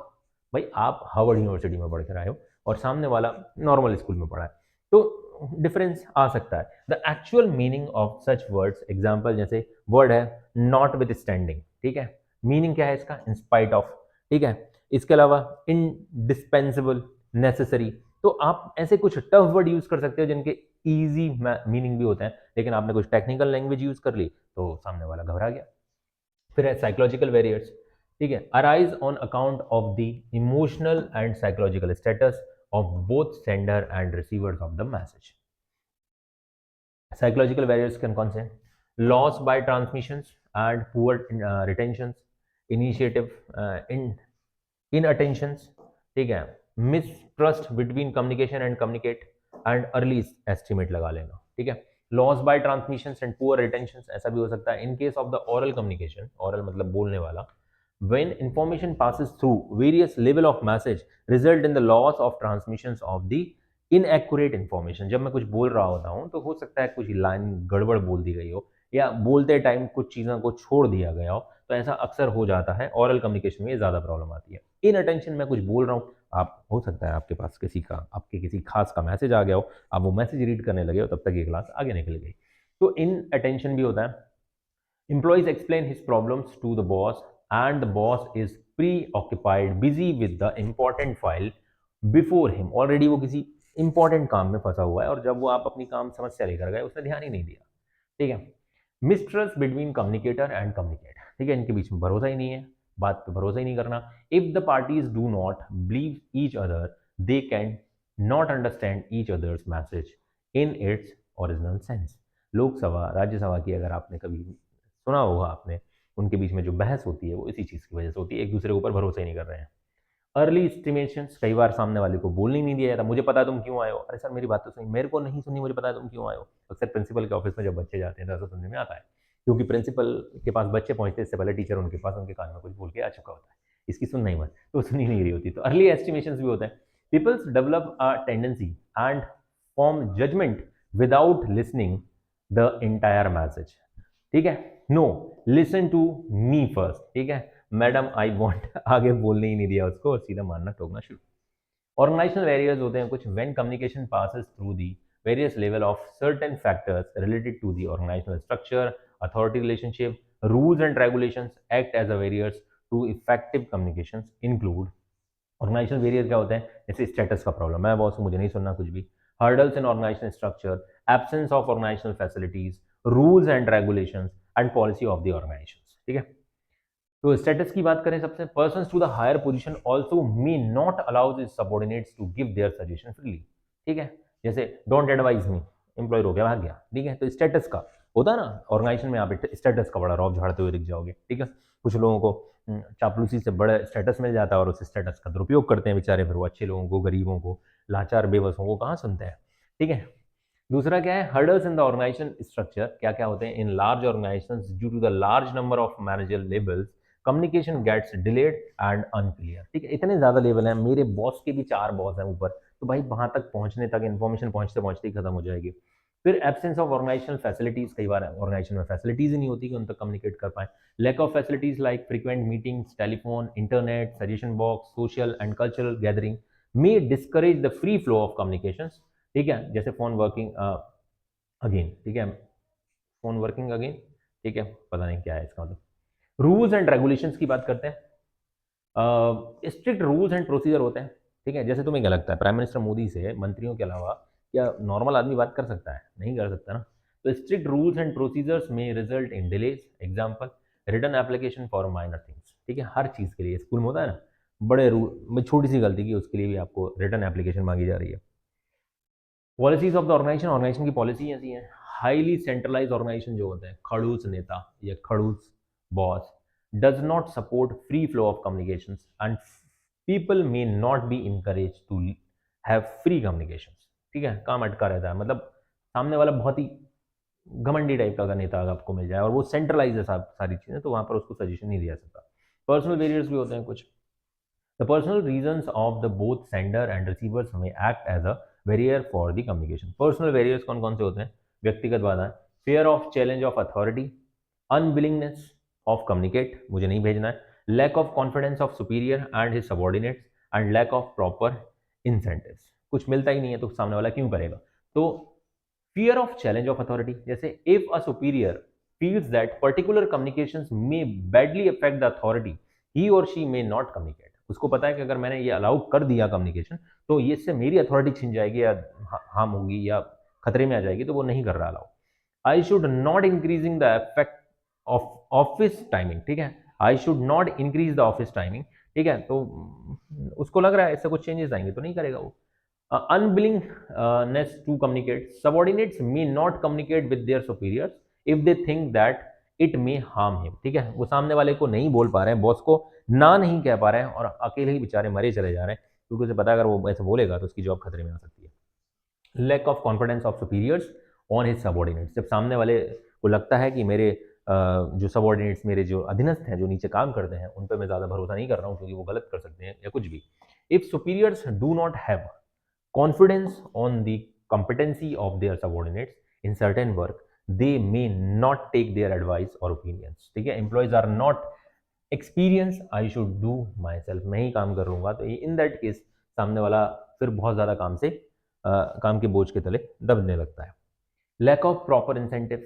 भाई आप हार्वर्ड यूनिवर्सिटी में पढ़ कर आए हो और सामने वाला नॉर्मल स्कूल में पढ़ा है, तो डिफरेंस आ सकता है। The actual meaning of such words, example जैसे वर्ड है नॉट विद स्टैंडिंग, ठीक है, मीनिंग क्या है इसका? In spite of. ठीक है, इसके अलावा इनडिस्पेंसिबल, नेसेसरी, तो आप ऐसे कुछ टफ वर्ड यूज कर सकते हो जिनके इजी मीनिंग भी होते हैं, लेकिन आपने कुछ टेक्निकल लैंग्वेज यूज कर ली तो सामने वाला घबरा गया। फिर है साइकोलॉजिकल वेरिएट्स, ठीक है, arise on account of the emotional and psychological status of both sender and receivers of the message. Psychological variates कौन से हैं? Loss by transmissions and poor retentions, initiative in attentions, ठीक है, mistrust between communication and communicate and early estimate लगा लेना। ठीक है, loss by transmissions and poor retentions, ऐसा भी हो सकता है in case of the oral communication, oral मतलब बोलने वाला, when information passes through various level of message result in the loss of transmissions of the inaccurate information। जब मैं कुछ बोल रहा होता हूँ तो हो सकता है कुछ लाइन गड़बड़ बोल दी गई हो या बोलते टाइम कुछ चीज़ों को छोड़ दिया गया हो, तो ऐसा अक्सर हो जाता है। ओरल कम्युनिकेशन में ज़्यादा प्रॉब्लम आती है। इन अटेंशन में कुछ बोल रहा हूँ, आप हो सकता है आपके पास आपके किसी खास का मैसेज आ गया हो, आप वो मैसेज रीड करने लगे हो, तब तक ये क्लास आगे निकल गई, तो इन अटेंशन भी होता है। Employees explain his problems to the boss and the boss is pre occupied busy with the important file before him, already वो किसी इंपॉर्टेंट काम में फंसा हुआ है और जब वो आप अपनी काम समस्या लेकर गए उसने ध्यान ही नहीं दिया। ठीक है। Mistrust between communicator and communicate, ठीक है, इनके बीच में भरोसा ही नहीं है, बात पे भरोसा ही नहीं करना। If the parties do not believe each other they can not understand each others message in its original sense. Lok Sabha Rajya Sabha की अगर आपने कभी सुना होगा आपने, उनके बीच में जो बहस होती है वो इसी चीज़ की वजह से होती है, एक दूसरे के ऊपर भरोसा ही नहीं कर रहे हैं। अर्ली एस्टिमेशंस, कई बार सामने वाले को बोलने ही नहीं दिया जाता, मुझे पता है तुम क्यों आए हो, अरे सर मेरी बात तो सुनी, मेरे को नहीं सुनी, मुझे पता है तुम क्यों आए हो। अक्सर प्रिंसिपल के ऑफिस में जब बच्चे जाते हैं तो ऐसा सुनने में आता है, क्योंकि प्रिंसिपल के पास बच्चे पहुंचते इससे पहले टीचर उनके पास उनके कान में कुछ बोल के आ चुका होता है, इसकी सुनना ही मत, तो सुन ही नहीं रही होती। तो अर्ली एस्टिमेशंस भी होता है। Peoples develop a tendency and form judgement without listening the entire message. ठीक है, no listen to me first, ठीक है, मैडम आई वॉन्ट, आगे बोलने ही नहीं दिया उसको और सीधा मारना टोकना शुरू। ऑर्गेनाइजेशनल बैरियर्स होते हैं कुछ, when communication passes through the various level of certain factors related to the organisational structure, authority relationship, rules and regulations act as a barriers to effective communication include. Organisational barrier क्या होते हैं, जैसे status का problem है, boss मुझे नहीं सुनना कुछ भी, hurdles in organisational structure, absence of organisational facilities, rules and regulations and policy of the organisation. ठीक है, तो स्टेटस की बात करें, सबसे person to the higher position also may not allow his subordinates to give their suggestion freely. ठीक है, जैसे डोंट एडवाइज मी, एम्प्लॉयर हो गया भाग गया, ठीक है, तो स्टेटस का होता है ना, ऑर्गेनाइजेशन में आप स्टेटस का बड़ा रौब झाड़ते हुए दिख जाओगे। ठीक है, कुछ लोगों को चापलूसी से बड़ा स्टेटस मिल जाता है और उस स्टेटस का दुरुपयोग करते हैं बेचारे, फिर वो अच्छे लोगों को, गरीबों को, लाचार बेबसों को कहाँ सुनते हैं। ठीक है, दूसरा क्या है, hurdles in the organisation structure, क्या क्या होते हैं, in large organisations due to the large number of manager levels communication gets delayed and unclear. ठीक है, इतने ज्यादा लेवल हैं, मेरे बॉस के भी 4 बॉस हैं ऊपर, तो भाई वहां तक पहुंचने तक इन्फॉर्मेशन पहुंचते पहुंचते ही खत्म हो जाएगी। फिर एब्सेंस ऑफ ऑर्गेनाइजेशनल फैसिलिटीज, कई बार ऑर्गेनाइजेशन में फैसिलिटीज ही नहीं होती कि उन तक कम्युनिकेट कर पाए। Lack of facilities like frequent meetings, telephone, internet, suggestion box, social and cultural gathering may discourage the free flow of communication. ठीक है, जैसे फोन वर्किंग अगेन, ठीक है, फोन वर्किंग अगेन, ठीक है, पता नहीं क्या है इसका मतलब। रूल्स एंड रेगुलेशंस की बात करते हैं, स्ट्रिक्ट रूल्स एंड प्रोसीजर होते हैं। ठीक है, जैसे तुम्हें क्या लगता है, प्राइम मिनिस्टर मोदी से मंत्रियों के अलावा क्या नॉर्मल आदमी बात कर सकता है? नहीं कर सकता ना। तो स्ट्रिक्ट रूल्स एंड प्रोसीजर्स में result in delays, example return application for minor things. ठीक है, हर चीज़ के लिए स्कूल में होता है ना, बड़े रूल, छोटी सी गलती की उसके लिए भी आपको रिटर्न एप्लीकेशन मांगी जा रही है। Policies of the organisation, organisation की पॉलिसी ऐसी है, हाईली सेंट्रलाइज ऑर्गेनाइजेशन जो होते हैं, खड़ूस नेता या खड़ूस boss does not support free flow of communication and people may not be encourage to have free communication. ठीक है, काम अटका रहता है, मतलब सामने वाला बहुत ही घमंडी टाइप का नेता अगर आपको मिल जाए और वो सेंट्रलाइज है सारी चीज़ें, तो वहाँ पर उसको सजेशन नहीं दिया सकता। पर्सनल वेरियर्स भी होते हैं कुछ। The personal reasons of the both sender and receivers may act as a barrier for the communication. Personal barriers कौन कौन से होते हैं? व्यक्तिगत बाधाएं, fear of challenge of authority, unwillingness of communicate, मुझे नहीं भेजना है, lack of confidence of superior and his subordinates, and lack of proper incentives. कुछ मिलता ही नहीं है तो सामने वाला क्यों करेगा? तो fear of challenge of authority, जैसे if a superior feels that particular communications may badly affect the authority, he or she may not communicate. उसको पता है कि अगर मैंने ये अलाउ कर दिया कम्युनिकेशन तो ये इससे मेरी अथॉरिटी छिन जाएगी या हार्म होगी या खतरे में आ जाएगी, तो वो नहीं कर रहा allow. I should not increasing the effect of office timing. ठीक है, I should not increase the office timing. ठीक है, तो उसको लग रहा है इससे कुछ चेंजेस आएंगे तो नहीं करेगा वो। unwillingness to communicate, subordinates may not communicate with their superiors if they think that it may harm him। ठीक है, वो सामने वाले को नहीं बोल पा रहे हैं, बॉस को ना नहीं कह पा रहे हैं और अकेले ही बेचारे मरे चले जा रहे हैं, क्योंकि उसे पता है अगर वो ऐसे बोलेगा तो उसकी जॉब खतरे में आ सकती है। Lack of confidence of superiors on his subordinates, जब सामने वाले को लगता है कि मेरे जो सबॉर्डिनेट्स, मेरे जो अधीनस्थ हैं, जो नीचे काम करते हैं, उन पर मैं ज़्यादा भरोसा नहीं कर रहा हूँ क्योंकि वो गलत कर सकते हैं या कुछ भी। If superiors do not have confidence on the competency of their subordinates in certain work, they may not take their advice or opinions। ठीक है, employees are not experienced, I should do myself, मैं ही काम कर लूंगा, तो in that case सामने वाला फिर बहुत ज़्यादा काम के बोझ के तले दबने लगता है। lack of proper incentives,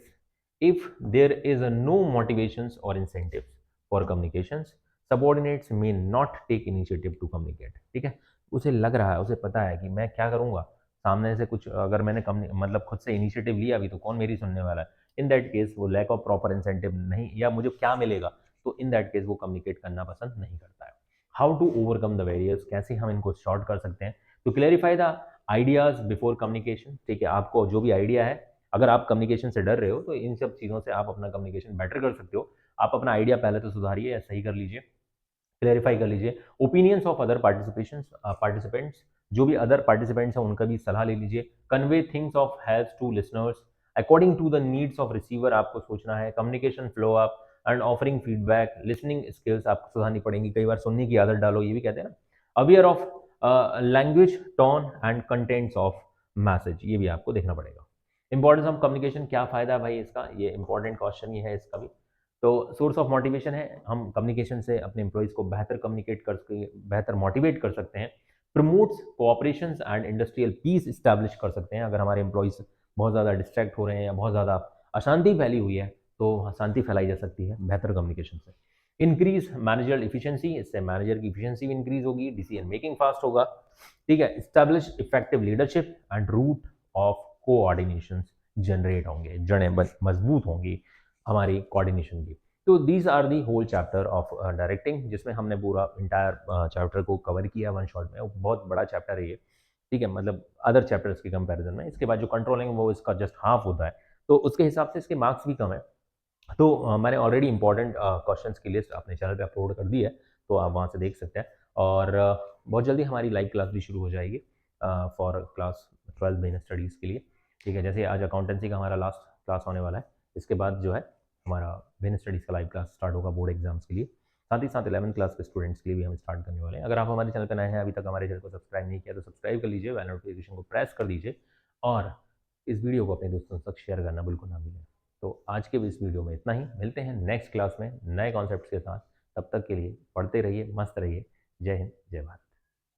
if there is no motivations or incentives for communications, subordinates may not take initiative to communicate, ठीक है, उसे लग रहा है, उसे पता है कि मैं क्या करूंगा, सामने से कुछ अगर मैंने मतलब खुद से इनिशिएटिव लिया भी तो कौन मेरी सुनने वाला है, इन दैट केस वो लैक ऑफ प्रॉपर इंसेंटिव नहीं, या मुझे क्या मिलेगा, तो इन दैट केस वो कम्युनिकेट करना पसंद नहीं करता है। How to overcome the barriers, कैसे हम इनको शॉर्ट कर सकते हैं, तो clarify the ideas before communication, ठीक है, आपको जो भी आइडिया है, अगर आप कम्युनिकेशन से डर रहे हो तो इन सब चीज़ों से आप अपना कम्युनिकेशन बेटर कर सकते हो। आप अपना आइडिया पहले तो सुधारिए या सही कर लीजिए, क्लेरिफाई कर लीजिए। ओपिनियंस ऑफ अदर पार्टिसिपेंट्स, जो भी अदर पार्टिसिपेंट्स हैं उनका भी सलाह ले लीजिए। Convey things of help to listeners according to the needs of receiver, आपको सोचना है। Communication flow up and offering feedback, listening skills आपको सुधारनी पड़ेंगी, कई बार सुनने की आदत डालो, ये भी कहते हैं ना। Aware of language tone and contents of message, ये भी आपको देखना पड़ेगा। इंपॉर्टेंस ऑफ कम्युनिकेशन, क्या फायदा है भाई इसका, ये इंपॉर्टेंट क्वेश्चन ही है इसका भी। तो सोर्स ऑफ मोटिवेशन है, हम कम्युनिकेशन से अपने एम्प्लॉइज़ को बेहतर कम्युनिकेट कर सके, बेहतर मोटिवेट कर सकते हैं। Promotes cooperation and industrial peace establish कर सकते हैं, अगर हमारे एम्प्लॉइज़ बहुत ज़्यादा डिस्ट्रैक्ट हो रहे हैं या बहुत ज़्यादा अशांति फैली हुई है तो शांति फैलाई जा सकती है बेहतर कम्युनिकेशन से। इंक्रीज मैनेजरल इफिशियंसी, इससे मैनेजर की इफिशियंसी भी इंक्रीज होगी, डिसीजन मेकिंग फास्ट होगा, ठीक है। Establish effective leadership and root of coordination generate होंगे, जड़ें मजबूत होंगी हमारी कोऑर्डिनेशन की। तो these are the whole chapter of directing, जिसमें हमने पूरा इंटायर चैप्टर को कवर किया वन शॉट में। बहुत बड़ा चैप्टर है ये, ठीक है, मतलब अदर चैप्टर्स के कंपैरिजन में। इसके बाद जो कंट्रोलिंग है वो इसका जस्ट हाफ होता है, तो उसके हिसाब से इसके मार्क्स भी कम है। तो मैंने ऑलरेडी इंपॉर्टेंट क्वेश्चंस की लिस्ट अपने चैनल पे अपलोड कर दी है, तो आप वहाँ से देख सकते हैं। और बहुत जल्दी हमारी लाइव क्लास भी शुरू हो जाएगी फॉर क्लास 12 बिजनेस स्टडीज़ के लिए, ठीक है। जैसे आज अकाउंटेंसी का हमारा लास्ट क्लास होने वाला है, इसके बाद जो है हमारा बिजनेस स्टडीज़ का लाइव क्लास स्टार्ट होगा बोर्ड एग्जाम्स के लिए। साथ ही साथ 11th क्लास के स्टूडेंट्स के लिए भी हम स्टार्ट करने वाले हैं। अगर आप हमारे चैनल पर नए हैं, अभी तक हमारे चैनल को सब्सक्राइब नहीं किया तो सब्सक्राइब कर लीजिए, बेल नोटिफिकेशन को प्रेस कर दीजिए, और इस वीडियो को अपने दोस्तों तक शेयर करना बिल्कुल ना भूलें। तो आज के इस वीडियो में इतना ही, मिलते हैं नेक्स्ट क्लास में नए कॉन्सेप्ट्स के साथ। तब तक के लिए पढ़ते रहिए, मस्त रहिए। जय हिंद, जय भारत।